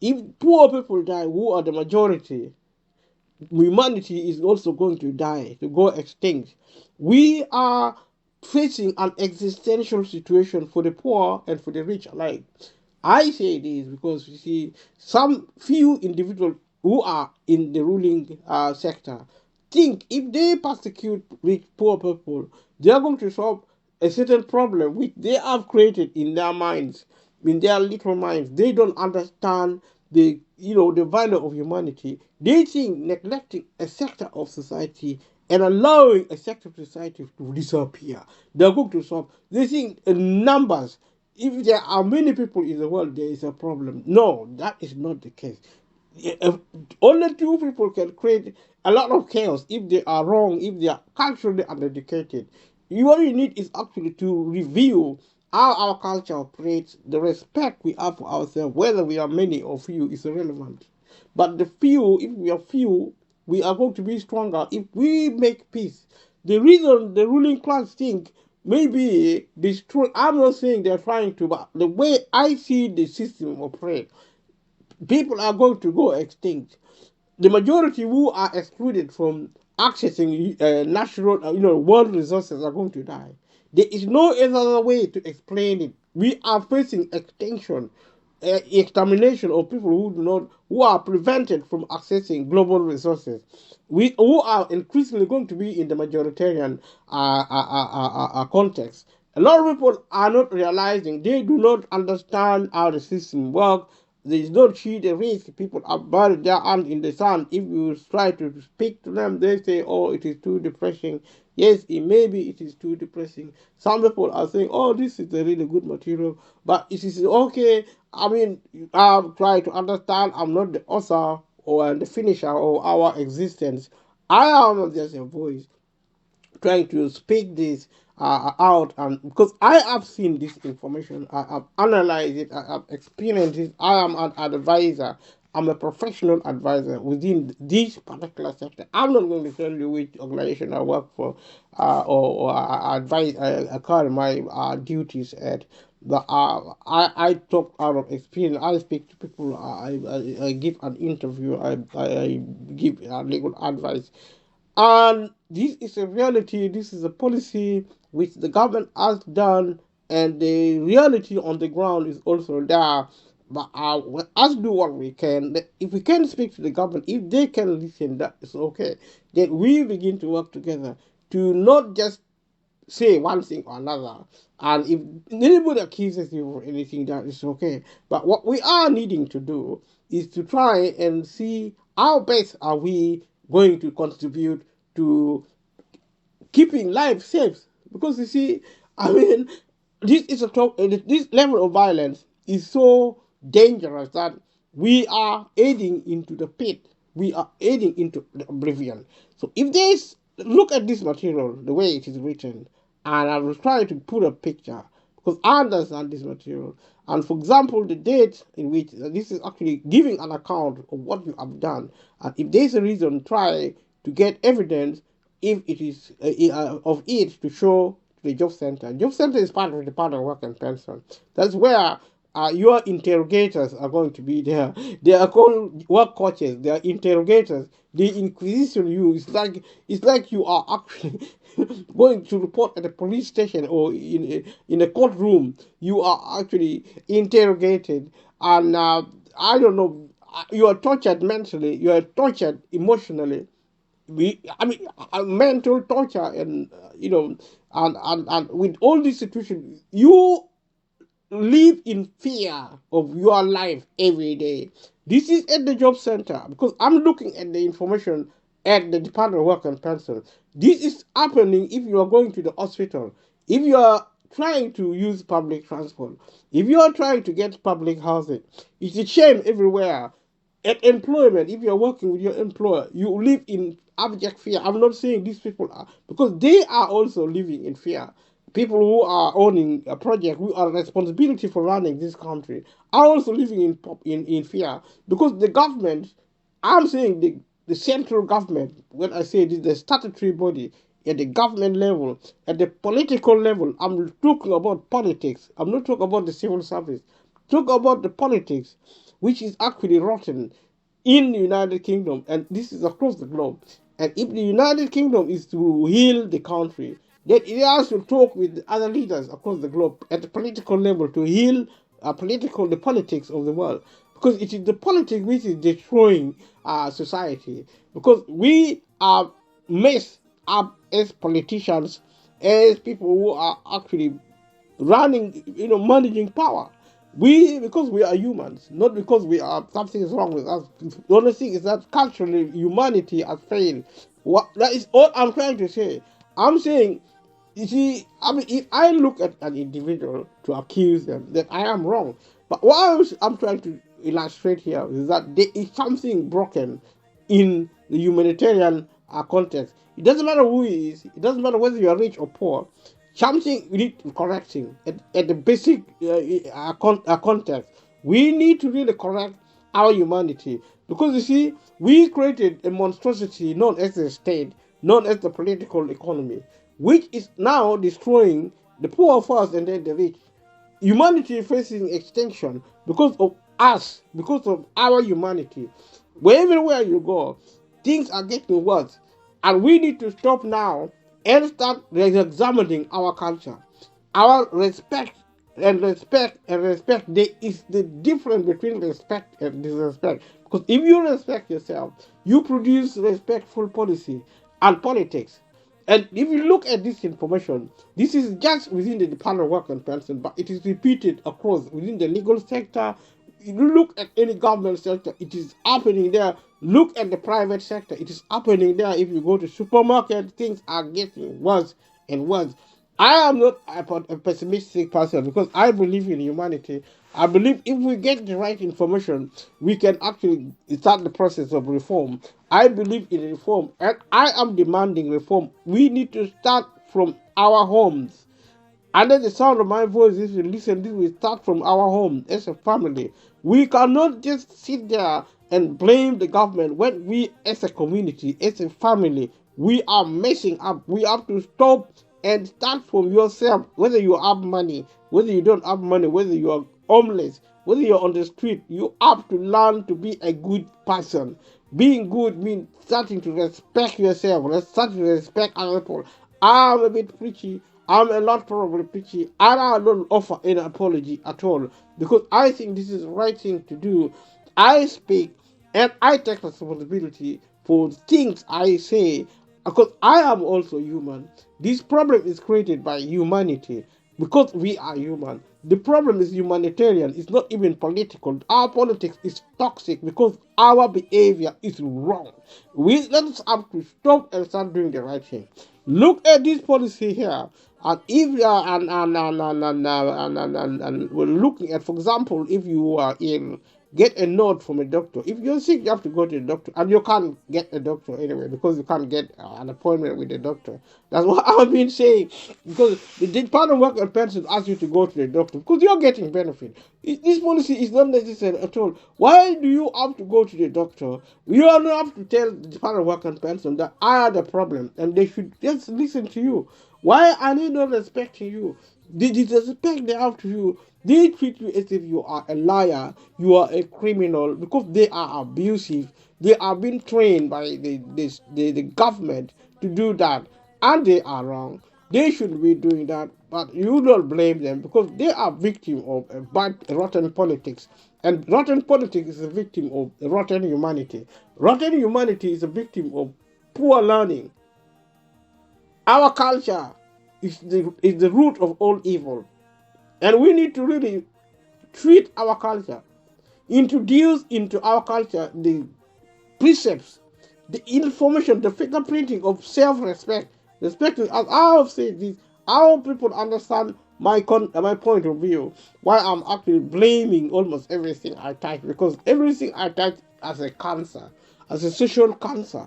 if poor people die, who are the majority, humanity is also going to die, to go extinct. We are facing an existential situation for the poor and for the rich alike. I say this because you see, some few individuals who are in the ruling sector think if they persecute rich poor people, they are going to solve a certain problem which they have created in their minds, in their little minds. They don't understand the value of humanity. They think neglecting a sector of society and allowing a sector of society to disappear, they're going to solve. They think in numbers. If there are many people in the world, there is a problem. No, that is not the case. If only two people can create a lot of chaos if they are wrong, if they are culturally uneducated. What you need is actually to review how our culture operates. The respect we have for ourselves, whether we are many or few, is irrelevant. But the few, if we are few, we are going to be stronger if we make peace. The reason the ruling class think maybe destroy, I'm not saying they're trying to, but the way I see the system operate, people are going to go extinct. The majority who are excluded from accessing natural, world resources are going to die. There is no other way to explain it. We are facing extinction, extermination of people who are prevented from accessing global resources. We who are increasingly going to be in the majoritarian context. A lot of people are not realizing, they do not understand how the system works. There is no cheat the risk. People are buried their hand in the sand. If you try to speak to them, they say, "Oh, it is too depressing." Yes, it is too depressing. Some people are saying, "Oh, this is a really good material," but it is okay. I mean, I'm trying to understand. I'm not the author or the finisher of our existence. I am just a voice trying to speak this out, and because I have seen this information, I have analyzed it, I have experienced it. I am an advisor. I'm a professional advisor within this particular sector. I'm not going to tell you which organization I work for, or advise. I call my duties at. But I talk out of experience. I speak to people. I give an interview. I give legal advice, and this is a reality, this is a policy which the government has done, and the reality on the ground is also there. But us do what we can. If we can speak to the government, if they can listen, that is okay. Then we begin to work together to not just say one thing or another. And if anybody accuses you of anything, that is okay. But what we are needing to do is to try and see how best are we going to contribute to keeping life safe. Because you see, I mean, this level of violence is so dangerous that we are aiding into the pit. We are aiding into the oblivion. So if there's look at this material, the way it is written, and I was trying to put a picture because I understand this material. And for example, the date in which this is actually giving an account of what you have done. And if there's a reason, try to get evidence if it is of it to show to the job center. Job center is part of the Department of Work and Pension. That's where your interrogators are going to be there. They are called work coaches. They are interrogators. They inquisition you. It's like you are actually going to report at a police station or in a courtroom. You are actually interrogated, and I don't know. You are tortured mentally. You are tortured emotionally. I mean, mental torture, and and with all these situations, you live in fear of your life every day. This is at the job center because I'm looking at the information at the Department of Work and Pension. This is happening if you are going to the hospital, if you are trying to use public transport, if you are trying to get public housing. It's a shame everywhere. At employment, if you're working with your employer, you live in abject fear. I'm not saying these people are, because they are also living in fear. People who are owning a project, who are responsibility for running this country, are also living in fear because the government. I'm saying the central government. When I say this, the statutory body at the government level, at the political level, I'm talking about politics. I'm not talking about the civil service. Talk about the politics, which is actually rotten in the United Kingdom, and this is across the globe. And if the United Kingdom is to heal the country, then it has to talk with other leaders across the globe at the political level to heal the politics of the world. Because it is the politics which is destroying our society. Because we are messed up as politicians, as people who are actually running, managing power. Because we are humans, not because we are something is wrong with us. The only thing is that culturally humanity has failed. What that is all I'm trying to say. I'm saying, you see, I mean, if I look at an individual to accuse them, then I am wrong. But what I'm trying to illustrate here is that there is something broken in the humanitarian context. It doesn't matter who he is. It doesn't matter whether you are rich or poor. Something we need correcting at the basic context. We need to really correct our humanity because you see, we created a monstrosity known as the state, known as the political economy, which is now destroying the poor first and then the rich. Humanity is facing extinction because of us, because of our humanity. Wherever you go, things are getting worse. And we need to stop now and start examining our culture. Our respect and respect and respect. There is the difference between respect and disrespect. Because if you respect yourself, you produce respectful policy and politics. And if you look at this information, this is just within the Department of Work and Pension, but it is repeated across within the legal sector. If you look at any government sector, it is happening there. Look at the private sector, it is happening there. If you go to supermarket, things are getting worse and worse. I am not a pessimistic person because I believe in humanity. I believe if we get the right information, we can actually start the process of reform. I believe in reform and I am demanding reform. We need to start from our homes. Under the sound of my voice, if you listen, this will start from our home as a family. We cannot just sit there and blame the government when we, as a community, as a family, we are messing up. We have to stop and start from yourself. Whether you have money, whether you don't have money, whether you are homeless, whether you're on the street, you have to learn to be a good person. Being good means starting to respect yourself, starting to respect other people. I'm a bit preachy. I'm a lot probably preachy, and I don't offer any apology at all because I think this is the right thing to do. I speak and I take responsibility for things I say because I am also human. This problem is created by humanity because we are human. The problem is humanitarian, it's not even political. Our politics is toxic because our behavior is wrong. We let's have to stop and start doing the right thing. Look at this policy here. And if you are and we're looking at, for example, if you are in get a note from a doctor. If you're sick, you have to go to the doctor, and you can't get a doctor anyway because you can't get an appointment with the doctor. That's what I've been saying. Because the Department of Work and Pension asks you to go to the doctor because you're getting benefit. This policy is not necessary at all. Why do you have to go to the doctor? You don't have to tell the Department of Work and Pension that I had a problem, and they should just listen to you. Why are they not respecting you? The respect they have to you, they treat you as if you are a liar, you are a criminal, because they are abusive. They are being trained by the government to do that, and they are wrong. They should be doing that, but you don't blame them because they are victim of a bad, rotten politics. And rotten politics is a victim of rotten humanity. Rotten humanity is a victim of poor learning. Our culture is the root of all evil. And we need to really treat our culture, introduce into our culture the precepts, the information, the fingerprinting of self-respect, respecting, as I have said this, how people understand my point of view, why I'm actually blaming almost everything I touch, because everything I touch as a cancer, as a social cancer,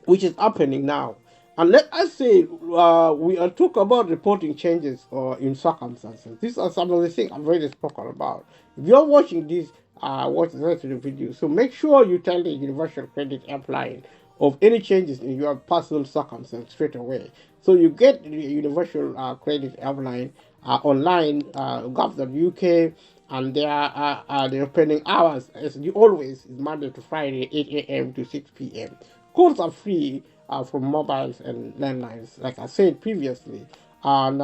which is happening now. And let us say we are talking about reporting changes in circumstances. These are some of the things I've already spoken about. If you're watching this, watch the rest of the video. So make sure you tell the Universal Credit Helpline of any changes in your personal circumstance straight away. So you get the Universal Credit Helpline online, gov.uk, and the opening hours, as always, is Monday to Friday, 8 a.m. to 6 p.m. Calls are free from mobiles and landlines, like I said previously. And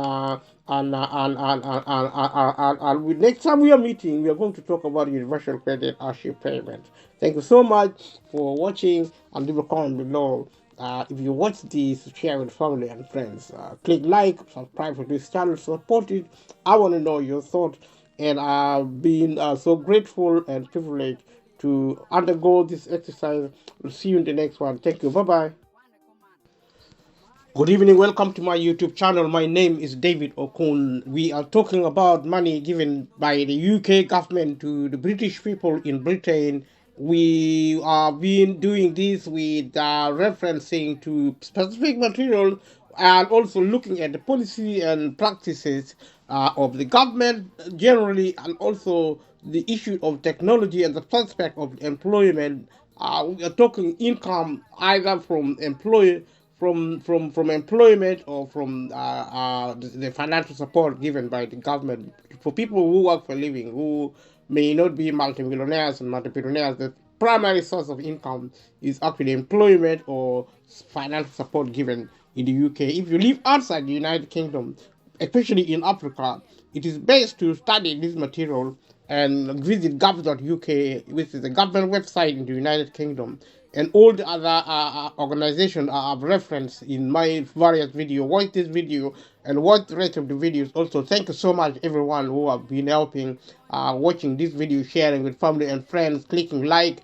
next time we are meeting, we are going to talk about universal credit hardship payment. Thank you so much for watching, and leave a comment below. If you watch this, share with family and friends. Click like, subscribe to this channel, support it. I want to know your thoughts, and I've been so grateful and privileged to undergo this exercise. We'll see you in the next one. Thank you. Bye bye. Good evening. Welcome to my YouTube channel. My name is David Okun. We are talking about money given by the UK government to the British people in Britain. We are been doing this with referencing to specific material, and also looking at the policy and practices of the government generally, and also the issue of technology and the prospect of employment. We are talking income either from from employment, or from the financial support given by the government for people who work for a living, who may not be multimillionaires and multibillionaires. The primary source of income is actually employment or financial support given in the UK. If you live outside the United Kingdom, especially in Africa, it is best to study this material and visit gov.uk, which is the government website in the United Kingdom, and all the other organizations I've referenced in my various videos. Watch this video and watch the rest of the videos also. Thank you so much, everyone who have been helping, watching this video, sharing with family and friends, clicking like,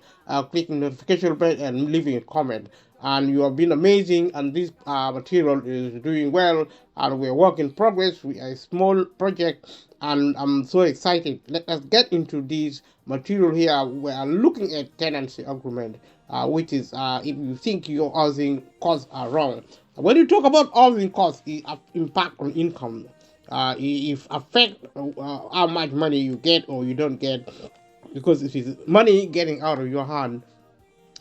clicking notification bell, and leaving a comment. And you have been amazing, and this material is doing well, and we're work in progress. We are a small project, and I'm so excited. Let us get into this material here. We are looking at tenancy agreement, which is if you think your housing costs are wrong. When you talk about housing costs, it impact on income. It affect how much money you get or you don't get, because it is money getting out of your hand.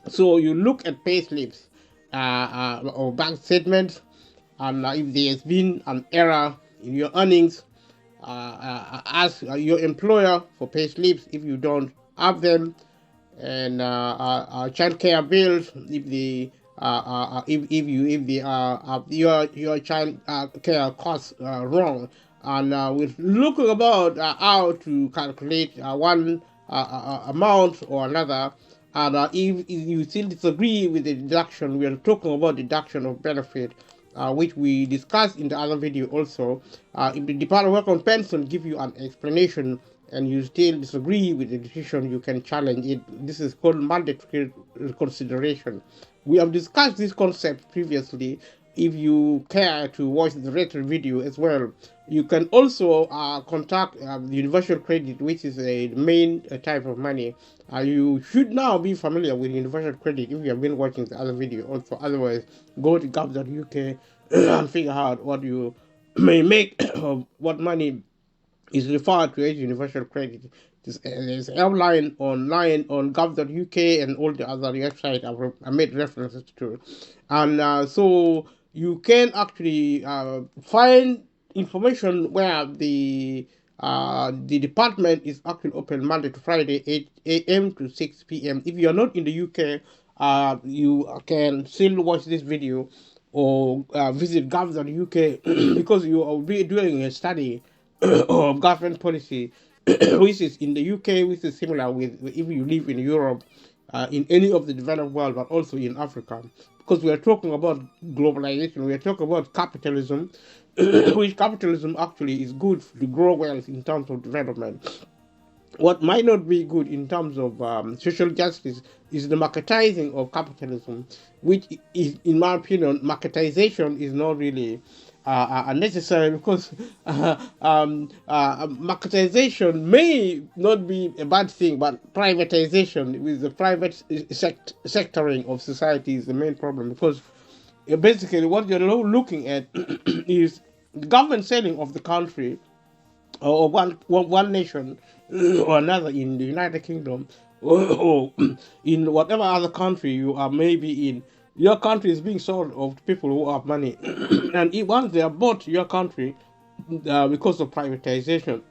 So you look at pay slips or bank statements, and if there has been an error in your earnings, ask your employer for pay slips if you don't have them, and child care bills if the if the your child care costs wrong. And we're looking about how to calculate one amount or another. And if you still disagree with the deduction, we are talking about deduction of benefit, which we discussed in the other video also. If the Department of Work and Pension give you an explanation and you still disagree with the decision, you can challenge it. This is called mandatory reconsideration. We have discussed this concept previously. If you care to watch the later video as well, you can also contact the Universal Credit, which is a main type of money. You should now be familiar with Universal Credit if you have been watching the other video also. Otherwise, go to gov.uk and figure out what you may make of what money is referred to as Universal Credit. There's outline online on gov.uk and all the other websites I made references to. And so you can actually find information where the department is actually open Monday to Friday, 8 a.m. to 6 p.m. If you are not in the UK, you can still watch this video or visit gov.uk because you will be doing a study of government policy which is in the UK, which is similar with if you live in Europe, in any of the developed world, but also in Africa. Because we are talking about globalization, we are talking about capitalism, which capitalism actually is good to grow wealth in terms of development. What might not be good in terms of social justice is the marketizing of capitalism, which is, in my opinion, marketization is not really necessary, because marketization may not be a bad thing, but privatization with the private sectoring of society is the main problem, because basically what you're looking at is the government selling of the country, or one nation or another in the United Kingdom, or in whatever other country you are maybe in. Your country is being sold of people who have money, and once they have bought your country because of privatization,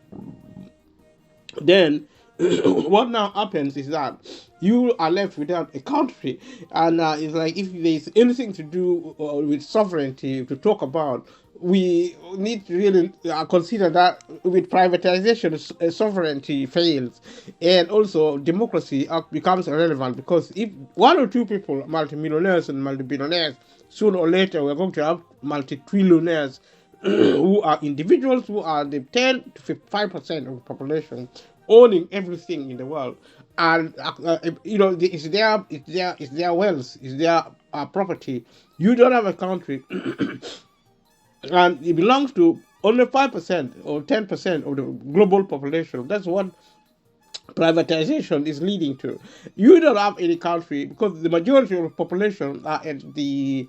then what now happens is that you are left without a country, and it's like, if there's anything to do with sovereignty to talk about, we need to really consider that with privatization, sovereignty fails, and also democracy becomes irrelevant, because if one or two people, multimillionaires and multi-billionaires, sooner or later we're going to have multi-trillionaires who are individuals who are the 10 to 55% of the population, owning everything in the world, and it's their wealth, it's their property. You don't have a country, and it belongs to only 5% or 10% of the global population. That's what privatization is leading to. You don't have any country because the majority of the population are at the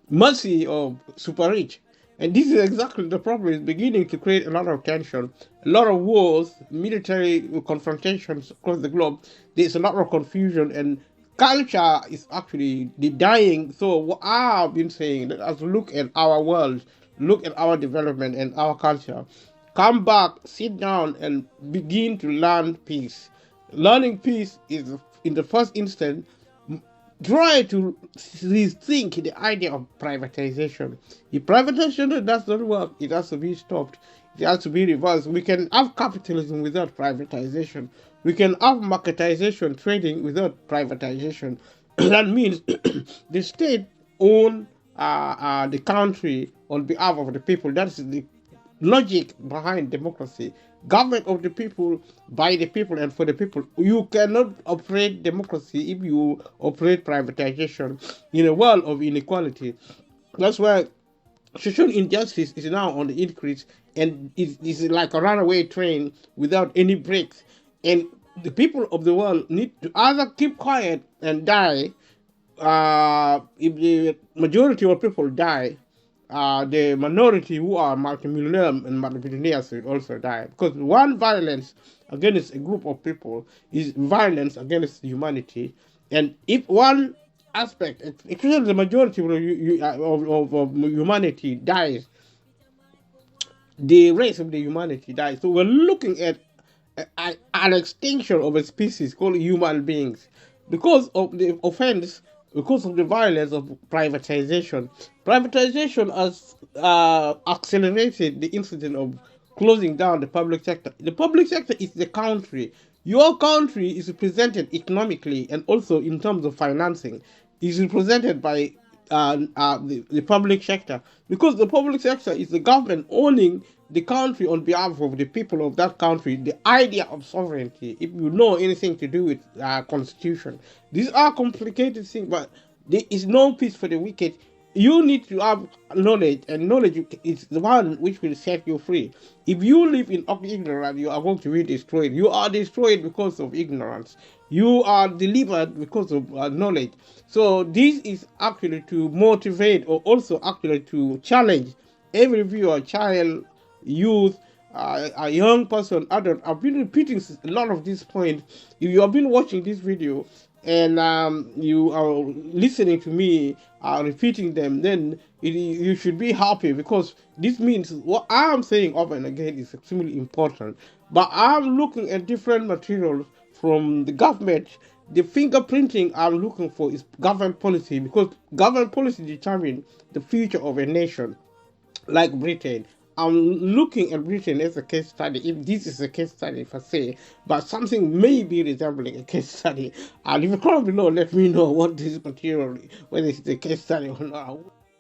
mercy of super rich. And this is exactly the problem. It's beginning to create a lot of tension, a lot of wars, military confrontations across the globe. There's a lot of confusion, and culture is actually dying. So what I've been saying, let us look at our world, look at our development and our culture. Come back, sit down, and begin to learn peace. Learning peace is, in the first instance, try to rethink the idea of privatization. If privatization does not work, it has to be stopped. It has to be reversed. We can have capitalism without privatization. We can have marketization, trading, without privatization. That means the state own the country on behalf of the people. That's the logic behind democracy. Government of the people, by the people, and for the people. You cannot operate democracy if you operate privatization in a world of inequality. That's why social injustice is now on the increase, and it is like a runaway train without any brakes. And the people of the world need to either keep quiet and die. If the majority of people die, the minority who are multimillionaire and multi-billionaires will also die. Because one violence against a group of people is violence against humanity. And if one aspect, especially the majority of humanity dies, the race of the humanity dies. So we're looking at an extinction of a species called human beings because of the offense, because of the violence of privatization. Privatization has accelerated the incident of closing down the public sector. The public sector is the country. Your country is represented economically and also in terms of financing. Is represented by the public sector, because the public sector is the government owning the country on behalf of the people of that country. The idea of sovereignty, if you know anything to do with constitution, these are complicated things, but there is no peace for the wicked. You need to have knowledge, and knowledge is the one which will set you free. If you live in ignorance, you are going to be destroyed. You are destroyed because of ignorance. You are delivered because of knowledge. So this is actually to motivate, or also actually to challenge every viewer, child, youth, a young person, adult. I've been repeating a lot of these points. If you have been watching this video and you are listening to me repeating them, then you should be happy, because this means what I'm saying over and again is extremely important. But I'm looking at different materials from the government. The fingerprinting I'm looking for is government policy, because government policy determines the future of a nation like Britain. I'm looking at Britain as a case study, if this is a case study per se, but something may be resembling a case study. And if you comment below, let me know what this material, whether it's a case study or not.